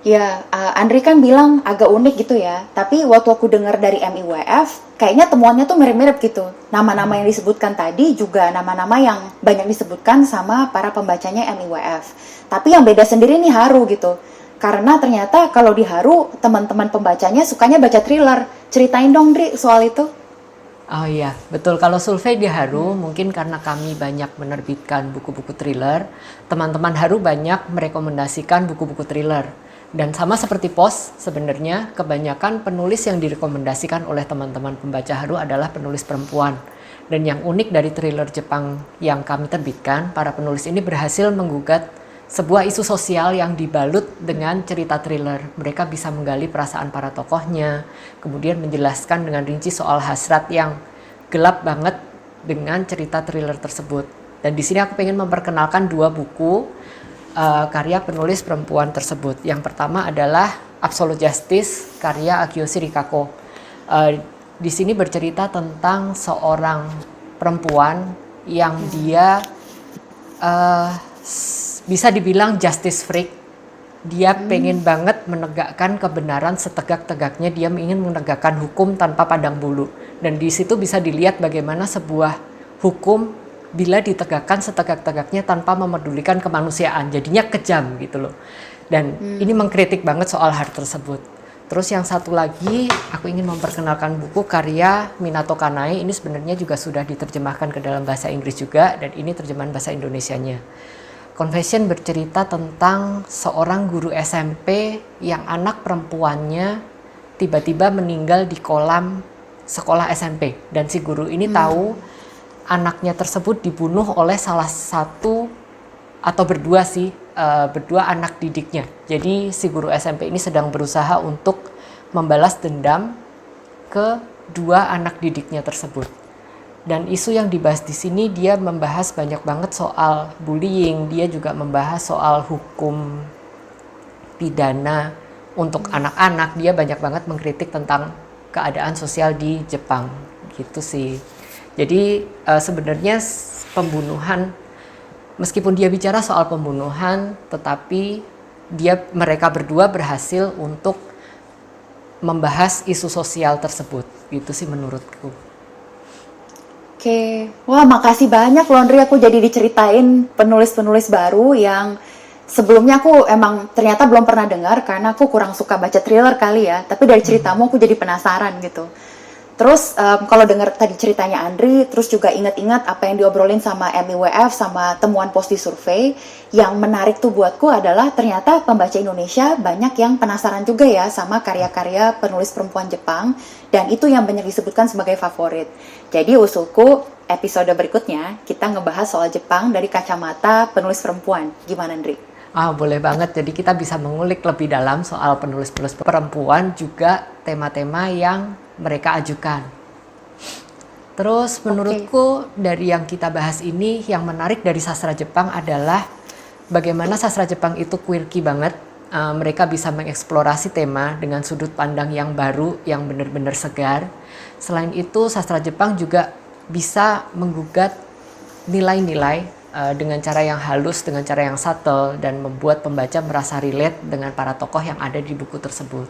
Ya, Andri kan bilang agak unik gitu ya. Tapi waktu aku dengar dari MIWF, kayaknya temuannya tuh mirip-mirip gitu. Nama-nama yang disebutkan tadi juga nama-nama yang banyak disebutkan sama para pembacanya MIWF. Tapi yang beda sendiri nih Haru gitu. Karena ternyata kalau di Haru, teman-teman pembacanya sukanya baca thriller. Ceritain dong, Dri, soal itu. Oh iya, betul. Kalau survei di Haru, mungkin karena kami banyak menerbitkan buku-buku thriller, teman-teman Haru banyak merekomendasikan buku-buku thriller. Dan sama seperti POS, sebenarnya kebanyakan penulis yang direkomendasikan oleh teman-teman pembaca Haru adalah penulis perempuan. Dan yang unik dari thriller Jepang yang kami terbitkan, para penulis ini berhasil menggugat sebuah isu sosial yang dibalut dengan cerita thriller. Mereka bisa menggali perasaan para tokohnya, kemudian menjelaskan dengan rinci soal hasrat yang gelap banget dengan cerita thriller tersebut. Dan di sini aku pengen memperkenalkan dua buku karya penulis perempuan tersebut. Yang pertama adalah Absolute Justice karya Akiyoshi Rikako. Di sini bercerita tentang seorang perempuan yang dia bisa dibilang justice freak. Dia pengen banget menegakkan kebenaran setegak-tegaknya. Dia ingin menegakkan hukum tanpa pandang bulu. Dan di situ bisa dilihat bagaimana sebuah hukum bila ditegakkan setegak-tegaknya tanpa memedulikan kemanusiaan. Jadinya kejam gitu loh. Dan ini mengkritik banget soal hal tersebut. Terus yang satu lagi, aku ingin memperkenalkan buku karya Minato Kanai. Ini sebenarnya juga sudah diterjemahkan ke dalam bahasa Inggris juga. Dan ini terjemahan bahasa Indonesianya. Confession bercerita tentang seorang guru SMP yang anak perempuannya tiba-tiba meninggal di kolam sekolah SMP. Dan si guru ini tahu anaknya tersebut dibunuh oleh salah satu atau berdua anak didiknya. Jadi si guru SMP ini sedang berusaha untuk membalas dendam ke dua anak didiknya tersebut. Dan isu yang dibahas di sini dia membahas banyak banget soal bullying, dia juga membahas soal hukum pidana untuk anak-anak. Dia banyak banget mengkritik tentang keadaan sosial di Jepang gitu sih. Jadi sebenarnya pembunuhan, meskipun dia bicara soal pembunuhan, tetapi mereka berdua berhasil untuk membahas isu sosial tersebut. Gitu sih menurutku. Oke, wah makasih banyak Laundry, aku jadi diceritain penulis-penulis baru yang sebelumnya aku emang ternyata belum pernah dengar karena aku kurang suka baca thriller kali ya, tapi dari ceritamu aku jadi penasaran gitu. Terus kalau dengar tadi ceritanya Andri, terus juga ingat-ingat apa yang diobrolin sama MIWF sama temuan post di survei, yang menarik tuh buatku adalah ternyata pembaca Indonesia banyak yang penasaran juga ya sama karya-karya penulis perempuan Jepang, dan itu yang banyak disebutkan sebagai favorit. Jadi usulku episode berikutnya kita ngebahas soal Jepang dari kacamata penulis perempuan. Gimana Andri? Boleh banget. Jadi kita bisa mengulik lebih dalam soal penulis-penulis perempuan, juga tema-tema yang mereka ajukan. Terus menurutku dari yang kita bahas ini, yang menarik dari sastra Jepang adalah bagaimana sastra Jepang itu quirky banget. Mereka bisa mengeksplorasi tema dengan sudut pandang yang baru, yang benar-benar segar. Selain itu, sastra Jepang juga bisa menggugat nilai-nilai dengan cara yang halus, dengan cara yang subtle, dan membuat pembaca merasa relate dengan para tokoh yang ada di buku tersebut.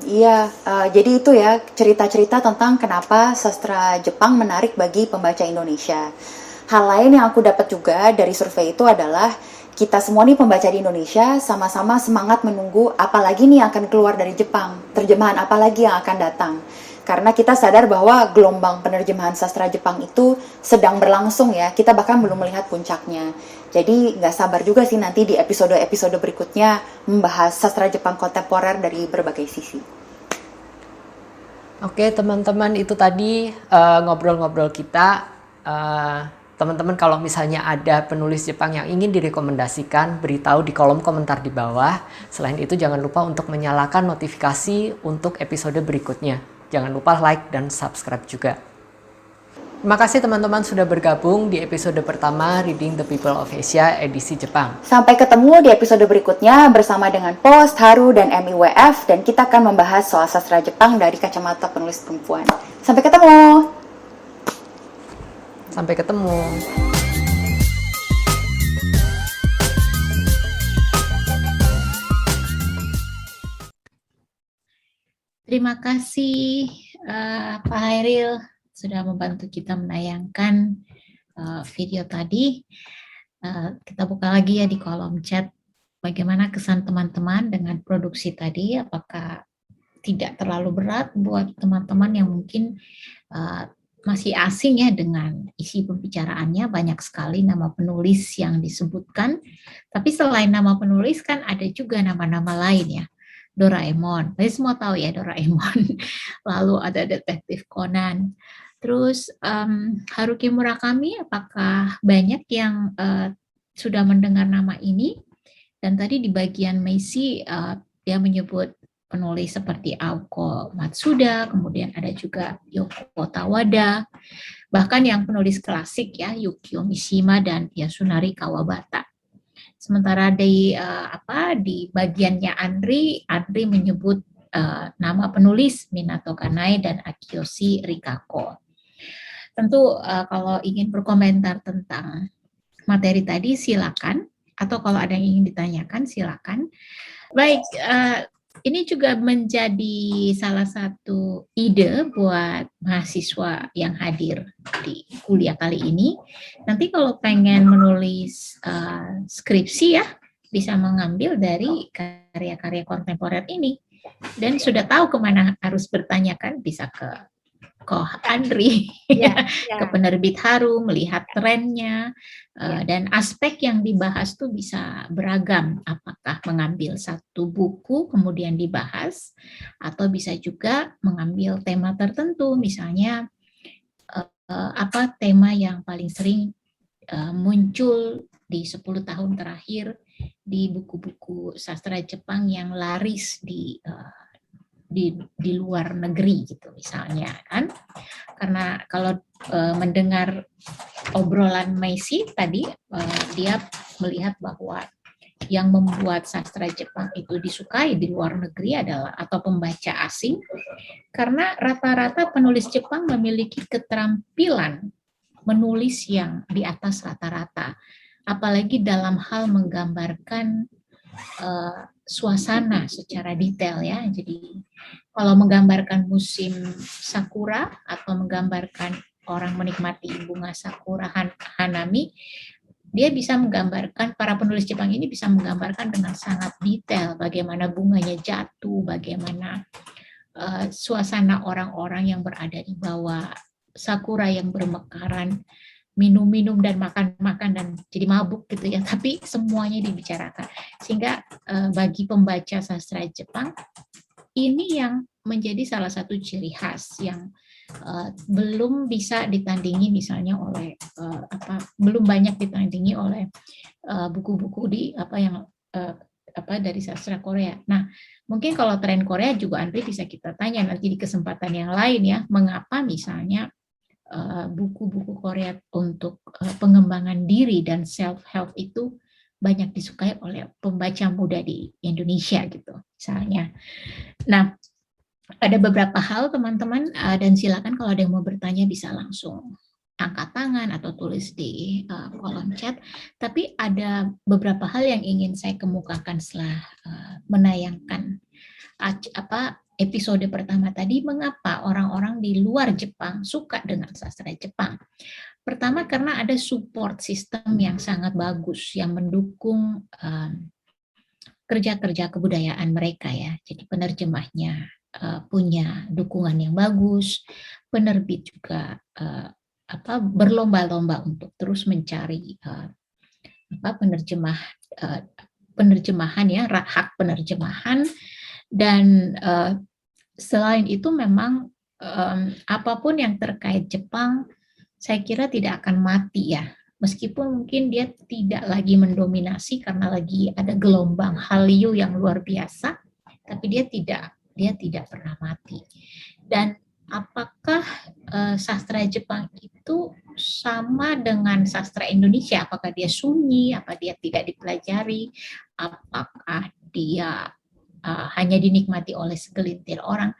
Iya, jadi itu ya cerita-cerita tentang kenapa sastra Jepang menarik bagi pembaca Indonesia. Hal lain yang aku dapat juga dari survei itu adalah kita semua nih pembaca di Indonesia sama-sama semangat menunggu apalagi nih yang akan keluar dari Jepang, terjemahan apalagi yang akan datang. Karena kita sadar bahwa gelombang penerjemahan sastra Jepang itu sedang berlangsung ya, kita bahkan belum melihat puncaknya. Jadi nggak sabar juga sih nanti di episode-episode berikutnya membahas sastra Jepang kontemporer dari berbagai sisi. Oke teman-teman, itu tadi ngobrol-ngobrol kita teman-teman kalau misalnya ada penulis Jepang yang ingin direkomendasikan, beritahu di kolom komentar di bawah. Selain itu jangan lupa untuk menyalakan notifikasi untuk episode berikutnya. Jangan lupa like dan subscribe juga. Terima kasih teman-teman sudah bergabung di episode pertama Reading the People of Asia edisi Jepang. Sampai ketemu di episode berikutnya bersama dengan Post, Haru, dan MIWF, dan kita akan membahas soal sastra Jepang dari kacamata penulis perempuan. Sampai ketemu! Sampai ketemu. Terima kasih Pak Hairil sudah membantu kita menayangkan video tadi. Kita buka lagi ya di kolom chat bagaimana kesan teman-teman dengan produksi tadi. Apakah tidak terlalu berat buat teman-teman yang mungkin masih asing ya dengan isi pembicaraannya, banyak sekali nama penulis yang disebutkan. Tapi selain nama penulis kan ada juga nama-nama lain ya. Doraemon, kita semua tahu ya Doraemon. Lalu ada Detektif Conan. Terus Haruki Murakami, apakah banyak yang sudah mendengar nama ini? Dan tadi di bagian Meisi dia menyebut penulis seperti Aoko Matsuda, kemudian ada juga Yoko Tawada, bahkan yang penulis klasik ya Yukio Mishima dan Yasunari Kawabata. Sementara di bagiannya Andri menyebut nama penulis Minato Kanai dan Akiyoshi Rikako. Tentu kalau ingin berkomentar tentang materi tadi silakan, atau kalau ada yang ingin ditanyakan silakan. Baik, ini juga menjadi salah satu ide buat mahasiswa yang hadir di kuliah kali ini. Nanti kalau pengen menulis skripsi ya, bisa mengambil dari karya-karya kontemporer ini. Dan sudah tahu kemana harus bertanya kan, bisa ke Andri, ke penerbit Haru, melihat trennya, dan aspek yang dibahas tuh bisa beragam. Apakah mengambil satu buku kemudian dibahas, atau bisa juga mengambil tema tertentu, misalnya apa tema yang paling sering muncul di 10 tahun terakhir di buku-buku sastra Jepang yang laris di luar negeri gitu misalnya kan. Karena kalau mendengar obrolan Meisi tadi, dia melihat bahwa yang membuat sastra Jepang itu disukai di luar negeri adalah atau pembaca asing, karena rata-rata penulis Jepang memiliki keterampilan menulis yang di atas rata-rata, apalagi dalam hal menggambarkan suasana secara detail ya. Jadi kalau menggambarkan musim sakura atau menggambarkan orang menikmati bunga sakura hanami, dia bisa menggambarkan, para penulis Jepang ini bisa menggambarkan dengan sangat detail bagaimana bunganya jatuh, bagaimana suasana orang-orang yang berada di bawah sakura yang bermekaran, minum-minum dan makan-makan dan jadi mabuk gitu ya, tapi semuanya dibicarakan. Sehingga bagi pembaca sastra Jepang, ini yang menjadi salah satu ciri khas yang belum bisa ditandingi misalnya oleh belum banyak ditandingi oleh buku-buku dari sastra Korea. Nah, mungkin kalau tren Korea juga Andri bisa kita tanya nanti di kesempatan yang lain ya, mengapa misalnya buku-buku Korea untuk pengembangan diri dan self-help itu banyak disukai oleh pembaca muda di Indonesia gitu misalnya. Nah, ada beberapa hal teman-teman, dan silakan kalau ada yang mau bertanya bisa langsung angkat tangan atau tulis di kolom chat. Tapi ada beberapa hal yang ingin saya kemukakan setelah menayangkan episode pertama tadi, mengapa orang-orang di luar Jepang suka dengan sastra Jepang. Pertama, karena ada support system yang sangat bagus yang mendukung kerja-kerja kebudayaan mereka ya. Jadi penerjemahnya punya dukungan yang bagus, penerbit juga berlomba-lomba untuk terus mencari penerjemahan ya, hak penerjemahan. Dan selain itu memang apapun yang terkait Jepang saya kira tidak akan mati ya. Meskipun mungkin dia tidak lagi mendominasi karena lagi ada gelombang Hallyu yang luar biasa, tapi dia tidak pernah mati. Dan apakah sastra Jepang itu sama dengan sastra Indonesia? Apakah dia sunyi? Apa dia tidak dipelajari? Apakah dia hanya dinikmati oleh segelintir orang?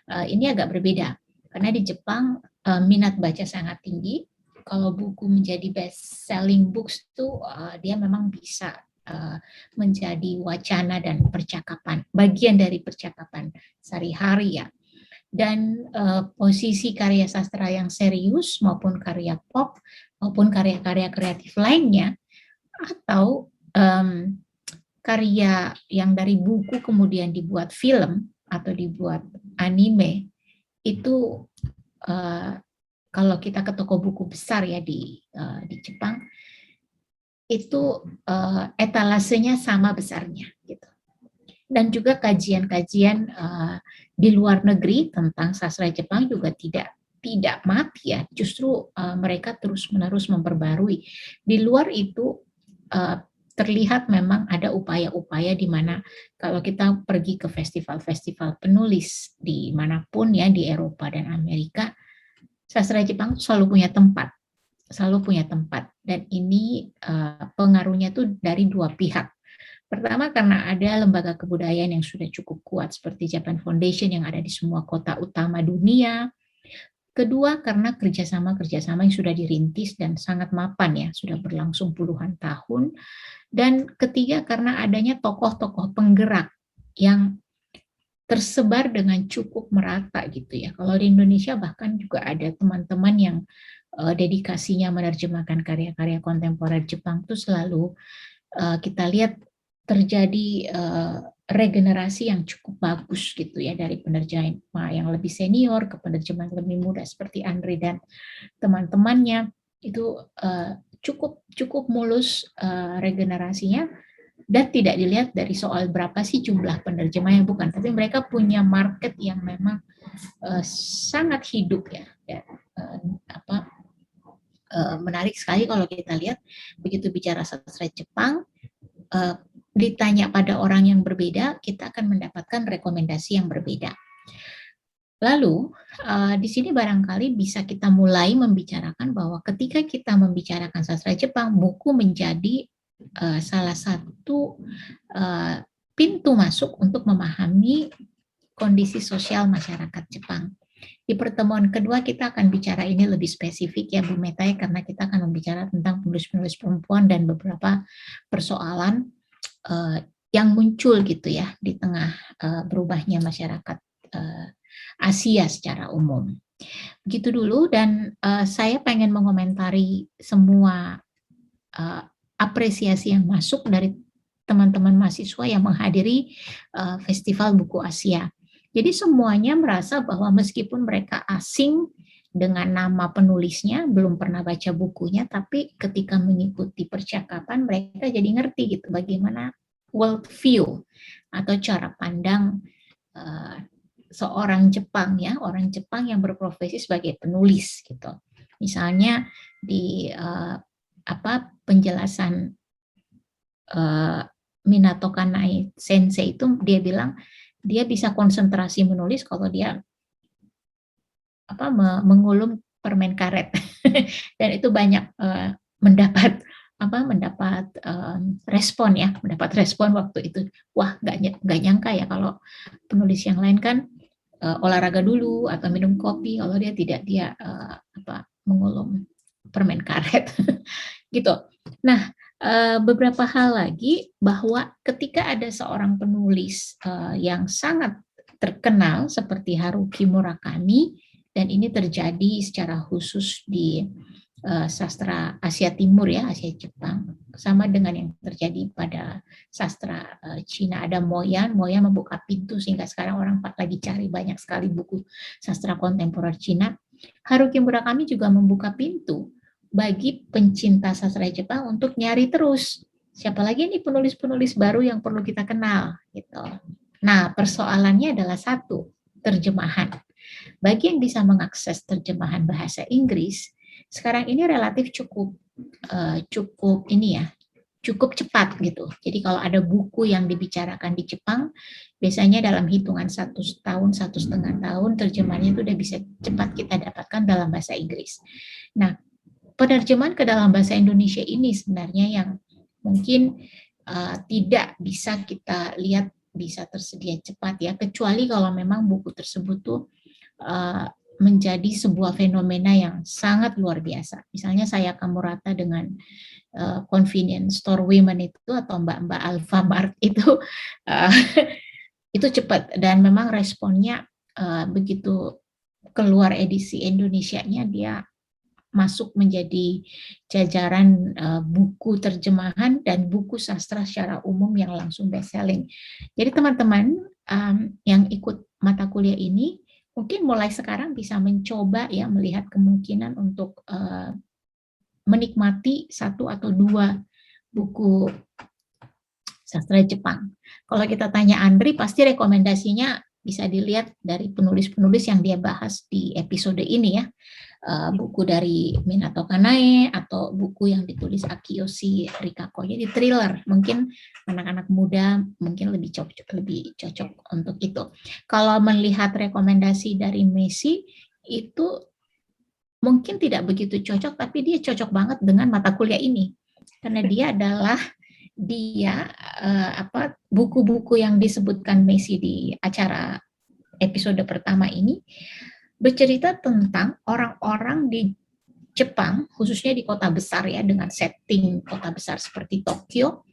Ini agak berbeda. Karena di Jepang minat baca sangat tinggi. Kalau buku menjadi best selling books tuh dia memang bisa menjadi wacana dan percakapan, bagian dari percakapan sehari-hari ya. Dan posisi karya sastra yang serius maupun karya pop maupun karya-karya kreatif lainnya atau karya yang dari buku kemudian dibuat film atau dibuat anime itu kalau kita ke toko buku besar ya di Jepang itu etalasenya sama besarnya gitu. Dan juga kajian-kajian di luar negeri tentang sastra Jepang juga tidak mati ya, justru mereka terus-menerus memperbarui. Di luar itu terlihat memang ada upaya-upaya di mana kalau kita pergi ke festival-festival penulis di manapun ya di Eropa dan Amerika, sastra Jepang selalu punya tempat, dan ini pengaruhnya tuh dari dua pihak. Pertama karena ada lembaga kebudayaan yang sudah cukup kuat seperti Japan Foundation yang ada di semua kota utama dunia. Kedua karena kerjasama yang sudah dirintis dan sangat mapan ya, sudah berlangsung puluhan tahun. Dan ketiga karena adanya tokoh-tokoh penggerak yang tersebar dengan cukup merata gitu ya. Kalau di Indonesia bahkan juga ada teman-teman yang dedikasinya menerjemahkan karya-karya kontemporer Jepang itu selalu kita lihat terjadi regenerasi yang cukup bagus gitu ya, dari penerjemah yang lebih senior ke penerjemah yang lebih muda seperti Andri dan teman-temannya itu cukup mulus regenerasinya. Dan tidak dilihat dari soal berapa sih jumlah penerjemahnya, bukan, tapi mereka punya market yang memang sangat hidup ya. Menarik sekali kalau kita lihat begitu bicara sastra Jepang, ditanya pada orang yang berbeda, kita akan mendapatkan rekomendasi yang berbeda. Lalu di sini barangkali bisa kita mulai membicarakan bahwa ketika kita membicarakan sastra Jepang, buku menjadi salah satu pintu masuk untuk memahami kondisi sosial masyarakat Jepang. Di pertemuan kedua kita akan bicara ini lebih spesifik ya Bu Meta, karena kita akan membicara tentang penulis-penulis perempuan dan beberapa persoalan yang muncul gitu ya di tengah berubahnya masyarakat Asia secara umum. Begitu dulu, dan saya pengen mengomentari semua apresiasi yang masuk dari teman-teman mahasiswa yang menghadiri Festival Buku Asia. Jadi semuanya merasa bahwa meskipun mereka asing dengan nama penulisnya, belum pernah baca bukunya, tapi ketika mengikuti percakapan mereka jadi ngerti gitu bagaimana world view atau cara pandang seorang Jepang ya, orang Jepang yang berprofesi sebagai penulis gitu. Misalnya di penjelasan Minato Kanai Sensei itu dia bilang dia bisa konsentrasi menulis kalau dia mengulum permen karet dan itu banyak mendapat respon waktu itu. Wah, nggak nyangka ya kalau penulis yang lain kan olahraga dulu atau minum kopi, kalau dia tidak, dia mengulum permen karet gitu. Nah, beberapa hal lagi bahwa ketika ada seorang penulis yang sangat terkenal seperti Haruki Murakami, dan ini terjadi secara khusus di sastra Asia Timur ya, Asia Jepang, sama dengan yang terjadi pada sastra Cina. Ada Moyan membuka pintu sehingga sekarang orang lagi cari banyak sekali buku sastra kontemporer Cina. Haruki Murakami juga membuka pintu bagi pencinta sastra Jepang untuk nyari terus siapa lagi nih penulis-penulis baru yang perlu kita kenal gitu. Nah, persoalannya adalah satu, terjemahan. Bagi yang bisa mengakses terjemahan bahasa Inggris, sekarang ini relatif cukup ini ya, cukup cepat gitu. Jadi kalau ada buku yang dibicarakan di Jepang, biasanya dalam hitungan 1 tahun, 1,5 tahun, terjemahannya itu udah bisa cepat kita dapatkan dalam bahasa Inggris. Nah, penerjemahan ke dalam bahasa Indonesia ini sebenarnya yang mungkin tidak bisa kita lihat bisa tersedia cepat ya, kecuali kalau memang buku tersebut tuh menjadi sebuah fenomena yang sangat luar biasa. Misalnya Sayaka Murata dengan convenience store women itu atau mbak-mbak Alfamart itu itu cepat, dan memang responnya begitu keluar edisi Indonesianya dia masuk menjadi jajaran buku terjemahan dan buku sastra secara umum yang langsung best selling. Jadi teman-teman yang ikut mata kuliah ini mungkin mulai sekarang bisa mencoba ya melihat kemungkinan untuk menikmati 1 atau 2 buku sastra Jepang. Kalau kita tanya Andri, pasti rekomendasinya bisa dilihat dari penulis-penulis yang dia bahas di episode ini ya. Buku dari Minato Kanae atau buku yang ditulis Akiyoshi Rikako. Jadi thriller, mungkin anak-anak muda mungkin lebih cocok untuk itu. Kalau melihat rekomendasi dari Messi itu mungkin tidak begitu cocok, tapi dia cocok banget dengan mata kuliah ini karena dia adalah buku-buku yang disebutkan Messi di acara episode pertama ini bercerita tentang orang-orang di Jepang, khususnya di kota besar ya, dengan setting kota besar seperti Tokyo,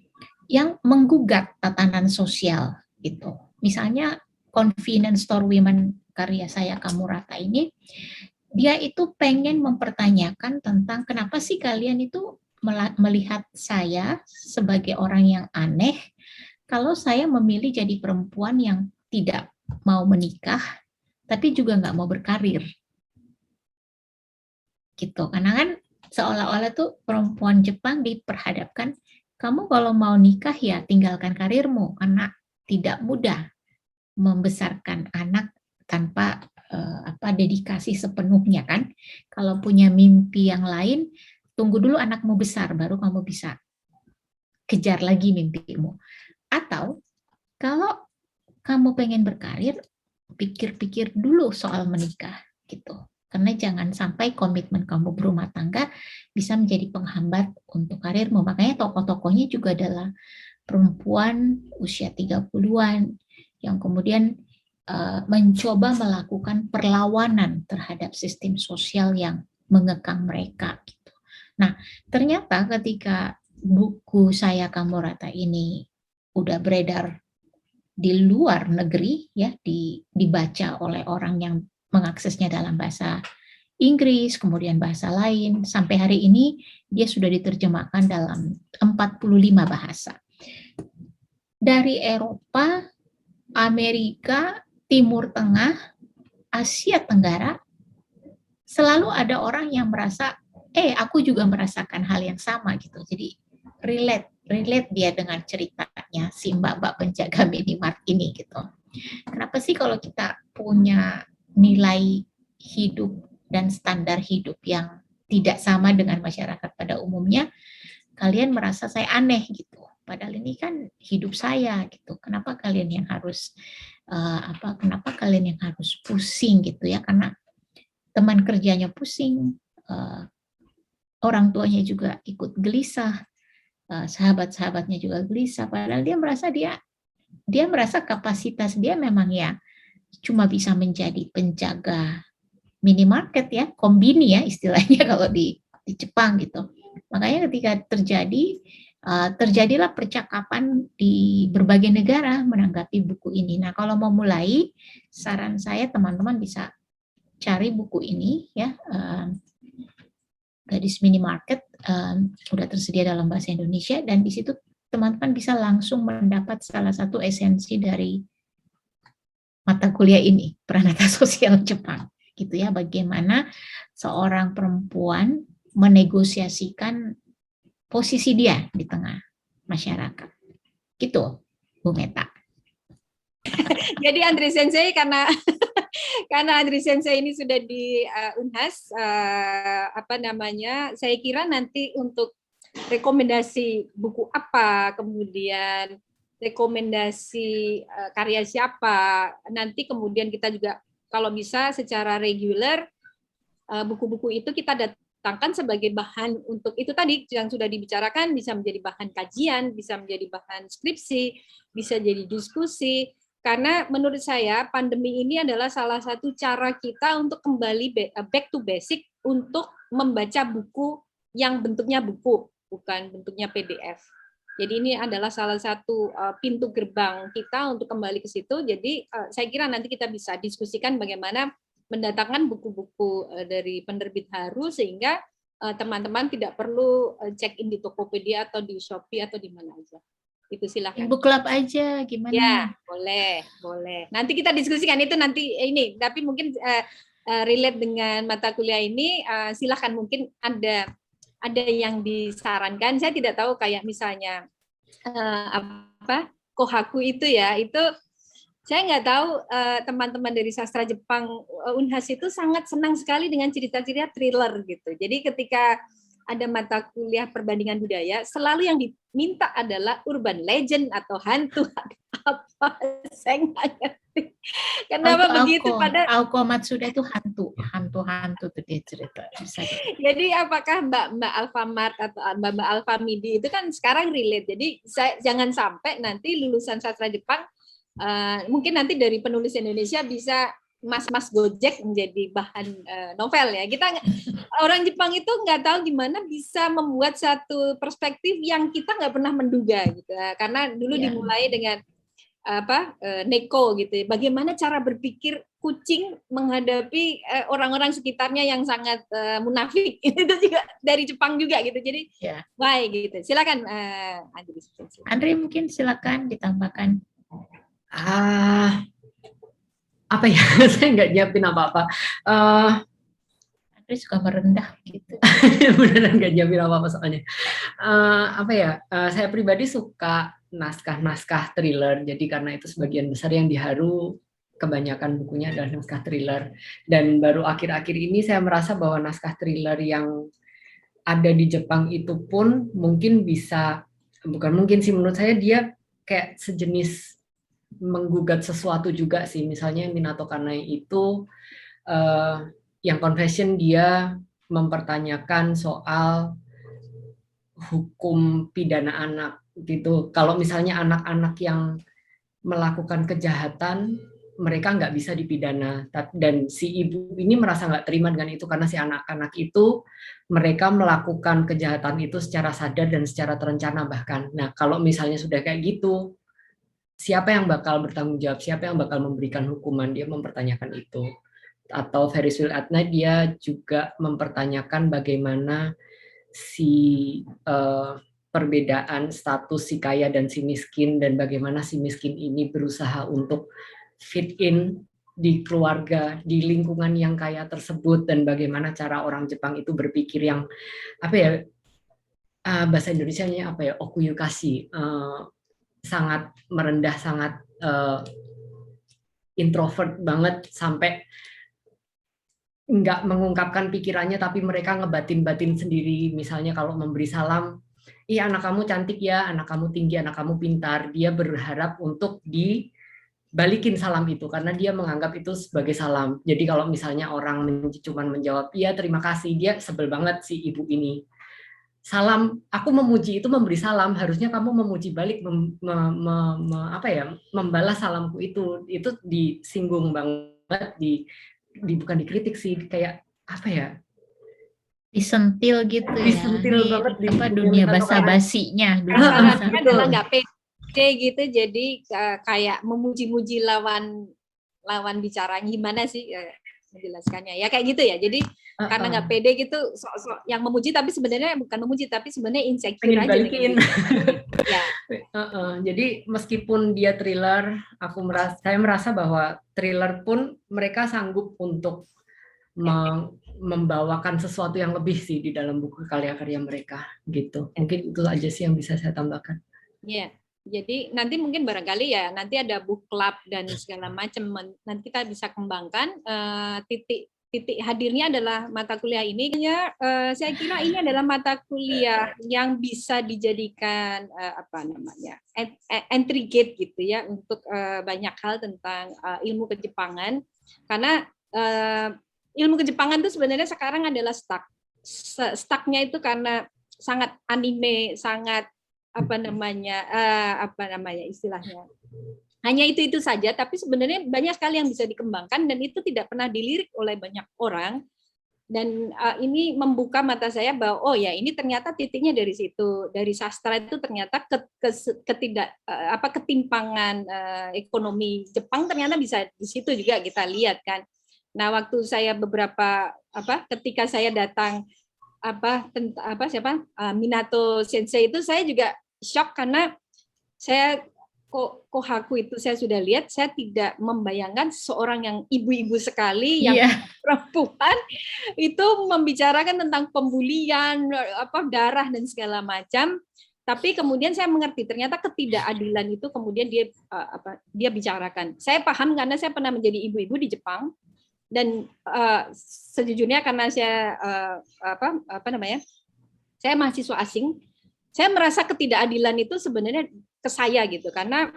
yang menggugat tatanan sosial gitu. Misalnya Convenience Store Women karya Sayaka Murata ini, dia itu pengen mempertanyakan tentang kenapa sih kalian itu melihat saya sebagai orang yang aneh kalau saya memilih jadi perempuan yang tidak mau menikah tapi juga nggak mau berkarir gitu. Karena kan seolah-olah tuh perempuan Jepang diperhadapkan, kamu kalau mau nikah ya tinggalkan karirmu karena tidak mudah membesarkan anak tanpa dedikasi sepenuhnya kan. Kalau punya mimpi yang lain, tunggu dulu anakmu besar baru kamu bisa kejar lagi mimpimu. Atau kalau kamu pengen berkarir, pikir-pikir dulu soal menikah gitu. Karena jangan sampai komitmen kamu berumah tangga bisa menjadi penghambat untuk karirmu. Makanya tokoh-tokohnya juga adalah perempuan usia 30-an yang kemudian mencoba melakukan perlawanan terhadap sistem sosial yang mengekang mereka gitu. Nah, ternyata ketika buku Sayaka Murata ini udah beredar di luar negeri ya, dibaca oleh orang yang mengaksesnya dalam bahasa Inggris, kemudian bahasa lain, sampai hari ini dia sudah diterjemahkan dalam 45 bahasa. Dari Eropa, Amerika, Timur Tengah, Asia Tenggara, selalu ada orang yang merasa, aku juga merasakan hal yang sama gitu. Jadi relate dia dengan ceritanya si mbak-mbak penjaga minimart ini gitu. Kenapa sih kalau kita punya nilai hidup dan standar hidup yang tidak sama dengan masyarakat pada umumnya, kalian merasa saya aneh gitu. Padahal ini kan hidup saya gitu. Kenapa kalian yang harus kenapa kalian yang harus pusing gitu ya? Karena teman kerjanya pusing, orang tuanya juga ikut gelisah, sahabat-sahabatnya juga gelisah. Padahal dia merasa kapasitas dia memang ya cuma bisa menjadi penjaga minimarket ya, kombini ya istilahnya kalau di Jepang gitu. Makanya ketika terjadilah percakapan di berbagai negara menanggapi buku ini. Nah, kalau mau mulai, saran saya teman-teman bisa cari buku ini ya, Gadis Minimarket, sudah tersedia dalam bahasa Indonesia, dan di situ teman-teman bisa langsung mendapat salah satu esensi dari mata kuliah ini, Pranata Sosial Jepang, gitu ya, bagaimana seorang perempuan menegosiasikan posisi dia di tengah masyarakat. Gitu, Bu Meta. Jadi Andri Sensei, karena karena Andri Sensei ini sudah di Unhas, saya kira nanti untuk rekomendasi buku apa, kemudian rekomendasi karya siapa, nanti kemudian kita juga kalau bisa secara reguler buku-buku itu kita datangkan sebagai bahan untuk itu tadi yang sudah dibicarakan, bisa menjadi bahan kajian, bisa menjadi bahan skripsi, bisa jadi diskusi. Karena menurut saya pandemi ini adalah salah satu cara kita untuk kembali back to basic untuk membaca buku yang bentuknya buku, bukan bentuknya PDF. Jadi ini adalah salah satu pintu gerbang kita untuk kembali ke situ. Jadi saya kira nanti kita bisa diskusikan bagaimana mendatangkan buku-buku dari penerbit Haru sehingga teman-teman tidak perlu check in di Tokopedia atau di Shopee atau di mana aja. Itu silakan. Book club aja gimana? Ya, boleh. Nanti kita diskusikan itu nanti ini, tapi mungkin relate dengan mata kuliah ini silakan mungkin ada yang disarankan. Saya tidak tahu kayak misalnya Kohaku itu ya, itu saya nggak tahu teman-teman dari sastra Jepang Unhas itu sangat senang sekali dengan cerita-cerita thriller gitu. Jadi ketika ada mata kuliah perbandingan budaya, selalu yang diminta adalah urban legend atau hantu apa, saya nggak ngerti. Kenapa begitu? Pada Aoko Matsuda itu hantu tuh dia cerita. Jadi apakah Mbak Alfamart atau Mbak Alfamidi itu kan sekarang relate. Jadi jangan sampai nanti lulusan sastra Jepang mungkin nanti dari penulis Indonesia bisa mas-mas Gojek menjadi bahan novel ya. Kita orang Jepang itu nggak tahu gimana bisa membuat satu perspektif yang kita nggak pernah menduga gitu. Karena dulu dimulai dengan Neko gitu. Bagaimana cara berpikir kucing menghadapi orang-orang sekitarnya yang sangat munafik. Itu juga dari Jepang juga gitu. Jadi baik gitu. Silakan Andri mungkin silakan ditambahkan. Apa ya? Saya nggak nyiapin apa-apa. Andri suka merendah gitu. Beneran nggak nyiapin apa-apa soalnya. Saya pribadi suka naskah-naskah thriller. Jadi karena itu sebagian besar yang di Haru, kebanyakan bukunya adalah naskah thriller. Dan baru akhir-akhir ini saya merasa bahwa naskah thriller yang ada di Jepang itu pun mungkin bisa, bukan mungkin sih, menurut saya dia kayak sejenis menggugat sesuatu juga sih. Misalnya Minato Kanai itu yang Confession, dia mempertanyakan soal hukum pidana anak gitu. Kalau misalnya anak-anak yang melakukan kejahatan, mereka nggak bisa dipidana. Dan si ibu ini merasa nggak terima dengan itu karena si anak-anak itu mereka melakukan kejahatan itu secara sadar dan secara terencana bahkan. Nah, kalau misalnya sudah kayak gitu, siapa yang bakal bertanggung jawab, siapa yang bakal memberikan hukuman, dia mempertanyakan itu. Atau Ferris Wheel at Night, dia juga mempertanyakan bagaimana si perbedaan status si kaya dan si miskin, dan bagaimana si miskin ini berusaha untuk fit in di keluarga, di lingkungan yang kaya tersebut, dan bagaimana cara orang Jepang itu berpikir yang bahasa Indonesianya okuyukashi, sangat merendah, sangat introvert banget, sampai nggak mengungkapkan pikirannya, tapi mereka ngebatin-batin sendiri. Misalnya kalau memberi salam, iya anak kamu cantik ya, anak kamu tinggi, anak kamu pintar, dia berharap untuk dibalikin salam itu, karena dia menganggap itu sebagai salam. Jadi kalau misalnya orang cuma menjawab, iya terima kasih, dia sebel banget si ibu ini. Salam, aku memuji itu memberi salam, harusnya kamu memuji balik, membalas salamku itu disinggung banget, bukan dikritik sih, kayak disentil gitu disentil ya, banget di dunia basa-basinya adalah nggak pede gitu, jadi kayak memuji-muji lawan bicaranya, gimana sih menjelaskannya ya, kayak gitu ya. Jadi karena nggak pede gitu, sok-sok yang memuji tapi sebenarnya bukan memuji, tapi sebenarnya insecure aja balikin. Ya. Jadi meskipun dia thriller, saya merasa bahwa thriller pun mereka sanggup untuk membawakan sesuatu yang lebih sih di dalam buku karya-karya mereka gitu. Mungkin itu aja sih yang bisa saya tambahkan. Iya. Jadi nanti mungkin barangkali ya nanti ada book club dan segala macam, nanti kita bisa kembangkan. Titik hadirnya adalah mata kuliah ini. Saya kira ini adalah mata kuliah yang bisa dijadikan entry gate gitu ya untuk banyak hal tentang ilmu kejepangan, karena ilmu kejepangan itu sebenarnya sekarang adalah stucknya itu karena sangat anime, sangat apa namanya istilahnya hanya itu saja, tapi sebenarnya banyak sekali yang bisa dikembangkan dan itu tidak pernah dilirik oleh banyak orang. Dan ini membuka mata saya bahwa oh ya ini ternyata titiknya dari situ, dari sastra itu ternyata ketimpangan ekonomi Jepang ternyata bisa di situ juga kita lihat kan. Nah waktu saya ketika saya datang Minato Sensei itu saya juga shock karena saya Kohaku itu saya sudah lihat, saya tidak membayangkan seorang yang ibu-ibu sekali yang perempuan itu membicarakan tentang pembulian, darah dan segala macam. Tapi kemudian saya mengerti ternyata ketidakadilan itu kemudian dia bicarakan. Saya paham karena saya pernah menjadi ibu-ibu di Jepang dan sejujurnya karena saya saya mahasiswa asing, saya merasa ketidakadilan itu sebenarnya ke saya gitu karena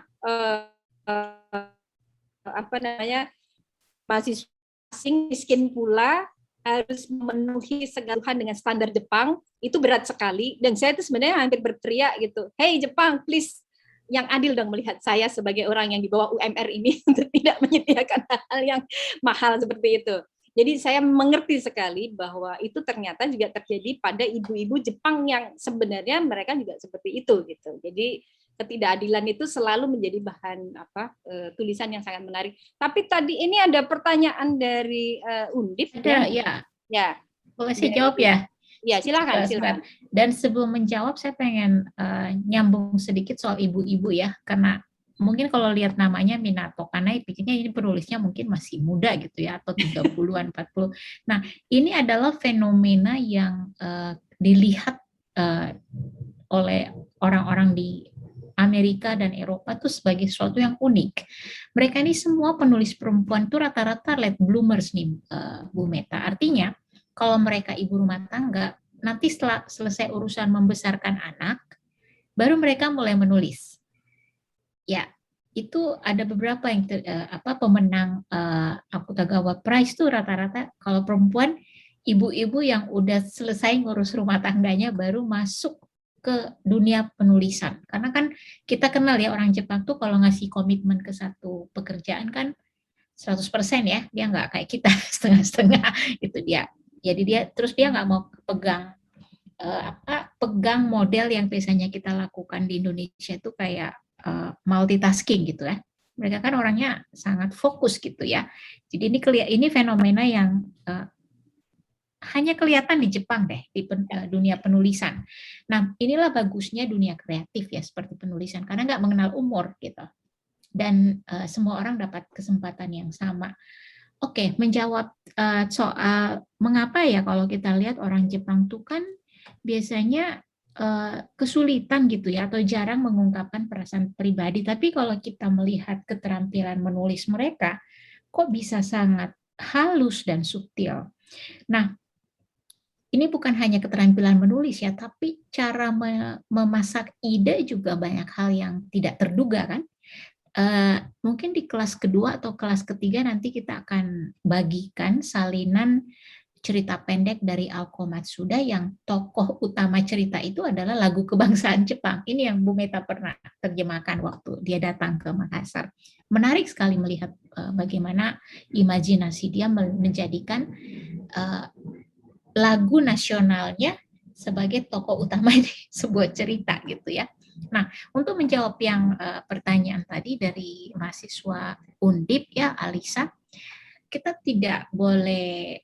mahasiswa asing miskin pula harus memenuhi segala hal dengan standar Jepang itu berat sekali dan saya itu sebenarnya hampir berteriak gitu, hey Jepang please yang adil dong melihat saya sebagai orang yang di bawah UMR ini untuk tidak menyediakan hal yang mahal seperti itu. Jadi saya mengerti sekali bahwa itu ternyata juga terjadi pada ibu-ibu Jepang yang sebenarnya mereka juga seperti itu gitu. Jadi ketidakadilan itu selalu menjadi bahan tulisan yang sangat menarik. Tapi tadi ini ada pertanyaan dari Undip. Ya. Boleh saya jawab ya? Ya, silakan. Dan sebelum menjawab saya pengen nyambung sedikit soal ibu-ibu ya, karena mungkin kalau lihat namanya Minato, karena pikirnya ini penulisnya mungkin masih muda gitu ya, atau 30-an, 40. Nah, ini adalah fenomena yang dilihat oleh orang-orang di Amerika dan Eropa itu sebagai sesuatu yang unik. Mereka ini semua penulis perempuan itu rata-rata late bloomers nih, Bu Meta. Artinya, kalau mereka ibu rumah tangga, nanti setelah selesai urusan membesarkan anak, baru mereka mulai menulis. Ya, itu ada beberapa yang pemenang Akutagawa Prize itu rata-rata kalau perempuan ibu-ibu yang udah selesai ngurus rumah tangganya baru masuk ke dunia penulisan. Karena kan kita kenal ya orang Jepang tuh kalau ngasih komitmen ke satu pekerjaan kan 100% ya, dia nggak kayak kita setengah-setengah itu dia. Jadi dia nggak mau pegang model yang biasanya kita lakukan di Indonesia itu kayak multitasking gitu ya. Mereka kan orangnya sangat fokus gitu ya. Jadi ini fenomena yang hanya kelihatan di Jepang deh, di dunia penulisan. Nah, inilah bagusnya dunia kreatif ya, seperti penulisan, karena nggak mengenal umur gitu. Dan semua orang dapat kesempatan yang sama. Oke, menjawab soal mengapa ya kalau kita lihat orang Jepang tuh kan biasanya kesulitan gitu ya, atau jarang mengungkapkan perasaan pribadi. Tapi kalau kita melihat keterampilan menulis mereka, kok bisa sangat halus dan subtil. Nah, ini bukan hanya keterampilan menulis ya, tapi cara memasak ide juga banyak hal yang tidak terduga kan. Mungkin di kelas kedua atau kelas ketiga nanti kita akan bagikan salinan cerita pendek dari Alko Matsuda yang tokoh utama cerita itu adalah lagu kebangsaan Jepang. Ini yang Bu Meta pernah terjemahkan waktu dia datang ke Makassar. Menarik sekali melihat bagaimana imajinasi dia menjadikan lagu nasionalnya sebagai tokoh utama di sebuah cerita gitu ya. Nah, untuk menjawab yang pertanyaan tadi dari mahasiswa Undip ya, Alisa, kita tidak boleh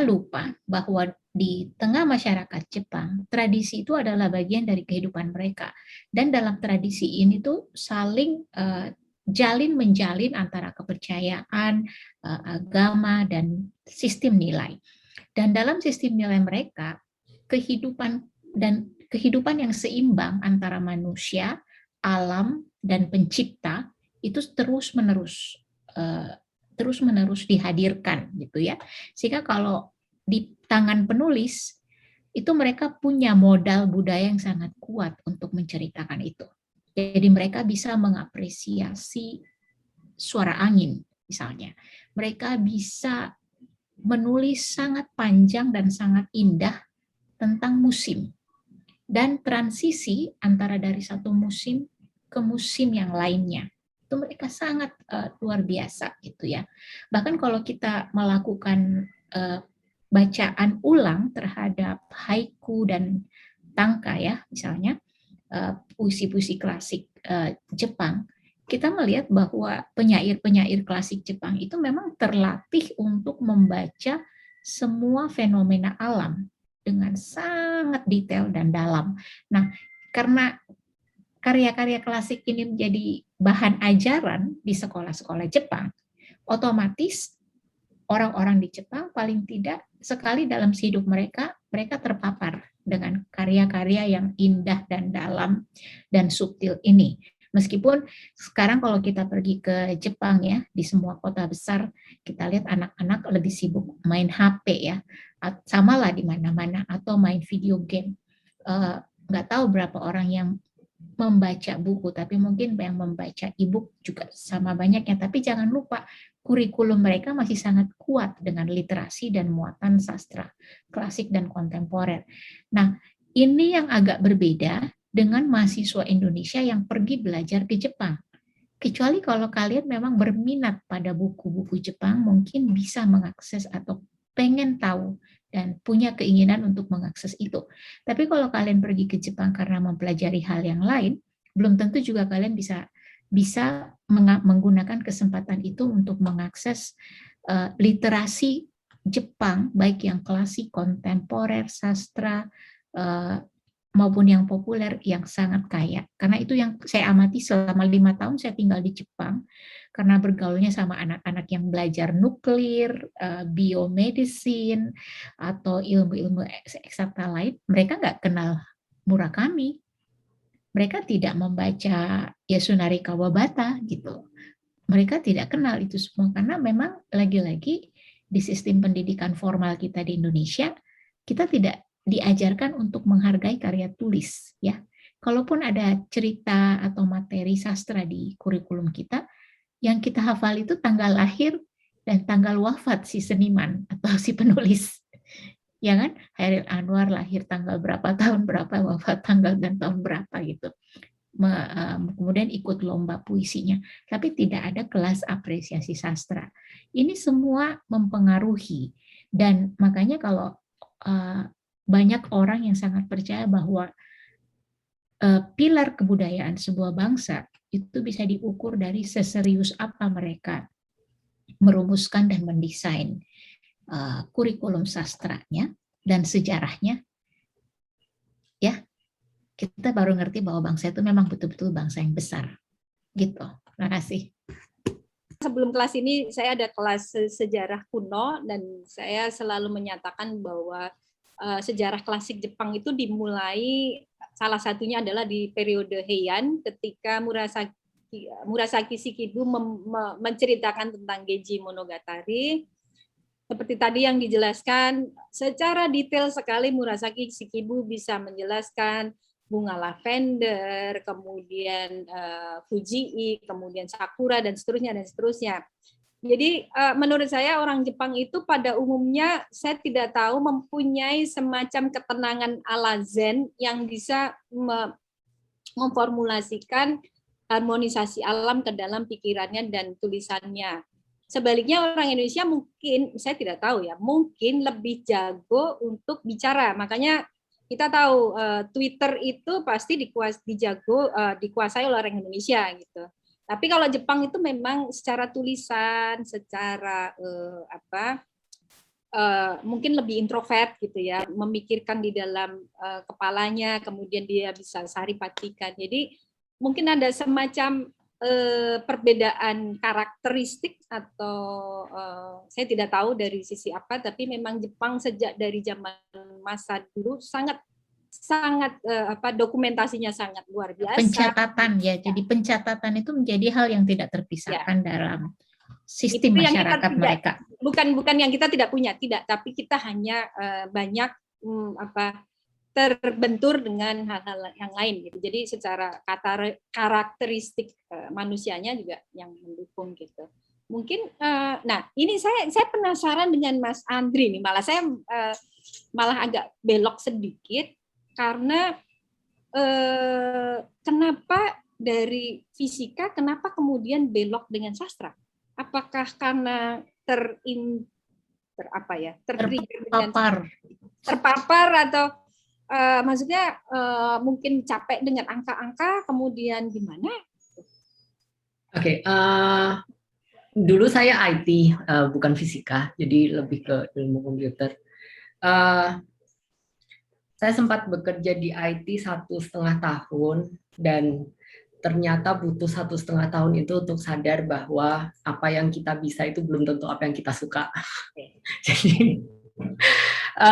lupa bahwa di tengah masyarakat Jepang, tradisi itu adalah bagian dari kehidupan mereka. Dan dalam tradisi ini tuh saling menjalin antara kepercayaan, agama, dan sistem nilai. Dan dalam sistem nilai mereka, kehidupan yang seimbang antara manusia, alam dan pencipta itu terus-menerus dihadirkan gitu ya. Sehingga kalau di tangan penulis itu mereka punya modal budaya yang sangat kuat untuk menceritakan itu. Jadi mereka bisa mengapresiasi suara angin misalnya. Mereka bisa menulis sangat panjang dan sangat indah tentang musim dan transisi antara dari satu musim ke musim yang lainnya. Itu mereka sangat luar biasa gitu ya. Bahkan kalau kita melakukan bacaan ulang terhadap haiku dan tanka ya, misalnya puisi-puisi klasik Jepang, kita melihat bahwa penyair-penyair klasik Jepang itu memang terlatih untuk membaca semua fenomena alam dengan sangat detail dan dalam. Nah, karena karya-karya klasik ini menjadi bahan ajaran di sekolah-sekolah Jepang, otomatis orang-orang di Jepang paling tidak sekali dalam hidup mereka terpapar dengan karya-karya yang indah dan dalam dan subtil ini. Meskipun sekarang kalau kita pergi ke Jepang ya, di semua kota besar, kita lihat anak-anak lebih sibuk main HP ya, sama lah di mana-mana, atau main video game. Nggak tahu berapa orang yang membaca buku, tapi mungkin yang membaca e-book juga sama banyaknya. Tapi jangan lupa, kurikulum mereka masih sangat kuat dengan literasi dan muatan sastra klasik dan kontemporer. Nah, ini yang agak berbeda dengan mahasiswa Indonesia yang pergi belajar ke Jepang. Kecuali kalau kalian memang berminat pada buku-buku Jepang, mungkin bisa mengakses atau pengen tahu dan punya keinginan untuk mengakses itu. Tapi kalau kalian pergi ke Jepang karena mempelajari hal yang lain, belum tentu juga kalian bisa menggunakan kesempatan itu untuk mengakses literasi Jepang, baik yang klasik, kontemporer, sastra, maupun yang populer yang sangat kaya. Karena itu yang saya amati selama 5 tahun saya tinggal di Jepang, karena bergaulnya sama anak-anak yang belajar nuklir, biomedicine, atau ilmu-ilmu eksakta lain, mereka nggak kenal Murakami. Mereka tidak membaca Yasunari Kawabata gitu. Mereka tidak kenal itu semua karena memang lagi-lagi di sistem pendidikan formal kita di Indonesia, kita tidak diajarkan untuk menghargai karya tulis ya. Kalaupun ada cerita atau materi sastra di kurikulum kita, yang kita hafal itu tanggal lahir dan tanggal wafat si seniman atau si penulis. Ya kan? Hairil Anwar lahir tanggal berapa, tahun berapa, wafat tanggal dan tahun berapa gitu. Kemudian ikut lomba puisinya. Tapi tidak ada kelas apresiasi sastra. Ini semua mempengaruhi. Dan makanya kalau banyak orang yang sangat percaya bahwa pilar kebudayaan sebuah bangsa itu bisa diukur dari seserius apa mereka merumuskan dan mendesain kurikulum sastranya dan sejarahnya. Ya, kita baru ngerti bahwa bangsa itu memang betul-betul bangsa yang besar. Gitu. Terima kasih. Sebelum kelas ini saya ada kelas sejarah kuno dan saya selalu menyatakan bahwa sejarah klasik Jepang itu dimulai, salah satunya adalah di periode Heian ketika Murasaki Shikibu menceritakan tentang Genji Monogatari. Seperti tadi yang dijelaskan, secara detail sekali Murasaki Shikibu bisa menjelaskan bunga lavender, kemudian fujii, kemudian sakura, dan seterusnya, dan seterusnya. Jadi menurut saya orang Jepang itu pada umumnya saya tidak tahu mempunyai semacam ketenangan ala Zen yang bisa memformulasikan harmonisasi alam ke dalam pikirannya dan tulisannya. Sebaliknya orang Indonesia mungkin, saya tidak tahu ya, mungkin lebih jago untuk bicara. Makanya kita tahu Twitter itu pasti dikuasai oleh orang Indonesia gitu. Tapi kalau Jepang itu memang secara tulisan, secara mungkin lebih introvert gitu ya, memikirkan di dalam kepalanya, kemudian dia bisa saripatikan. Jadi mungkin ada semacam perbedaan karakteristik atau saya tidak tahu dari sisi apa, tapi memang Jepang sejak dari zaman masa dulu sangat sangat dokumentasinya sangat luar biasa. Pencatatan ya, jadi pencatatan itu menjadi hal yang tidak terpisahkan dalam sistem Itu yang kita masyarakat tidak- mereka. Bukan yang kita tidak punya, tidak, tapi kita hanya banyak terbentur dengan hal-hal yang lain gitu. Jadi secara karakteristik manusianya juga yang mendukung gitu. Mungkin nah ini saya penasaran dengan Mas Andri nih, malah saya malah agak belok sedikit karena kenapa dari fisika kenapa kemudian belok dengan sastra? Apakah karena terpapar atau maksudnya mungkin capek dengan angka-angka kemudian gimana? Oke, dulu saya IT bukan fisika, jadi lebih ke ilmu komputer. Saya sempat bekerja di IT 1,5 tahun dan ternyata butuh 1,5 tahun itu untuk sadar bahwa apa yang kita bisa itu belum tentu apa yang kita suka. Jadi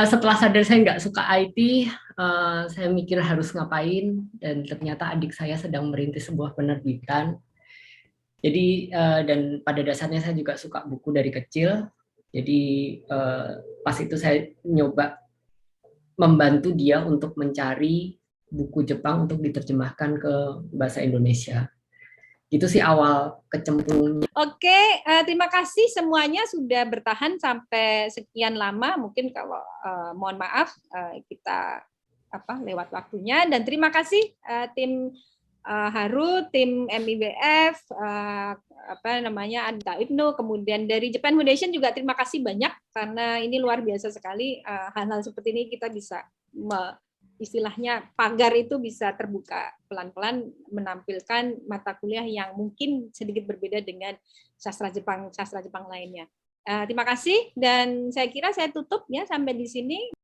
setelah sadar saya nggak suka IT, saya mikir harus ngapain, dan ternyata adik saya sedang merintis sebuah penerbitan. Jadi dan pada dasarnya saya juga suka buku dari kecil. Jadi pas itu saya nyoba membantu dia untuk mencari buku Jepang untuk diterjemahkan ke bahasa Indonesia. Itu sih awal kecemplungnya. Oke, terima kasih semuanya sudah bertahan sampai sekian lama. Mungkin kalau mohon maaf kita lewat waktunya, dan terima kasih tim Haru, tim MIBF, Anta Ibnu, kemudian dari Japan Foundation juga terima kasih banyak karena ini luar biasa sekali hal-hal seperti ini kita bisa istilahnya pagar itu bisa terbuka pelan-pelan menampilkan mata kuliah yang mungkin sedikit berbeda dengan sastra Jepang lainnya. Terima kasih dan saya kira saya tutup ya sampai di sini.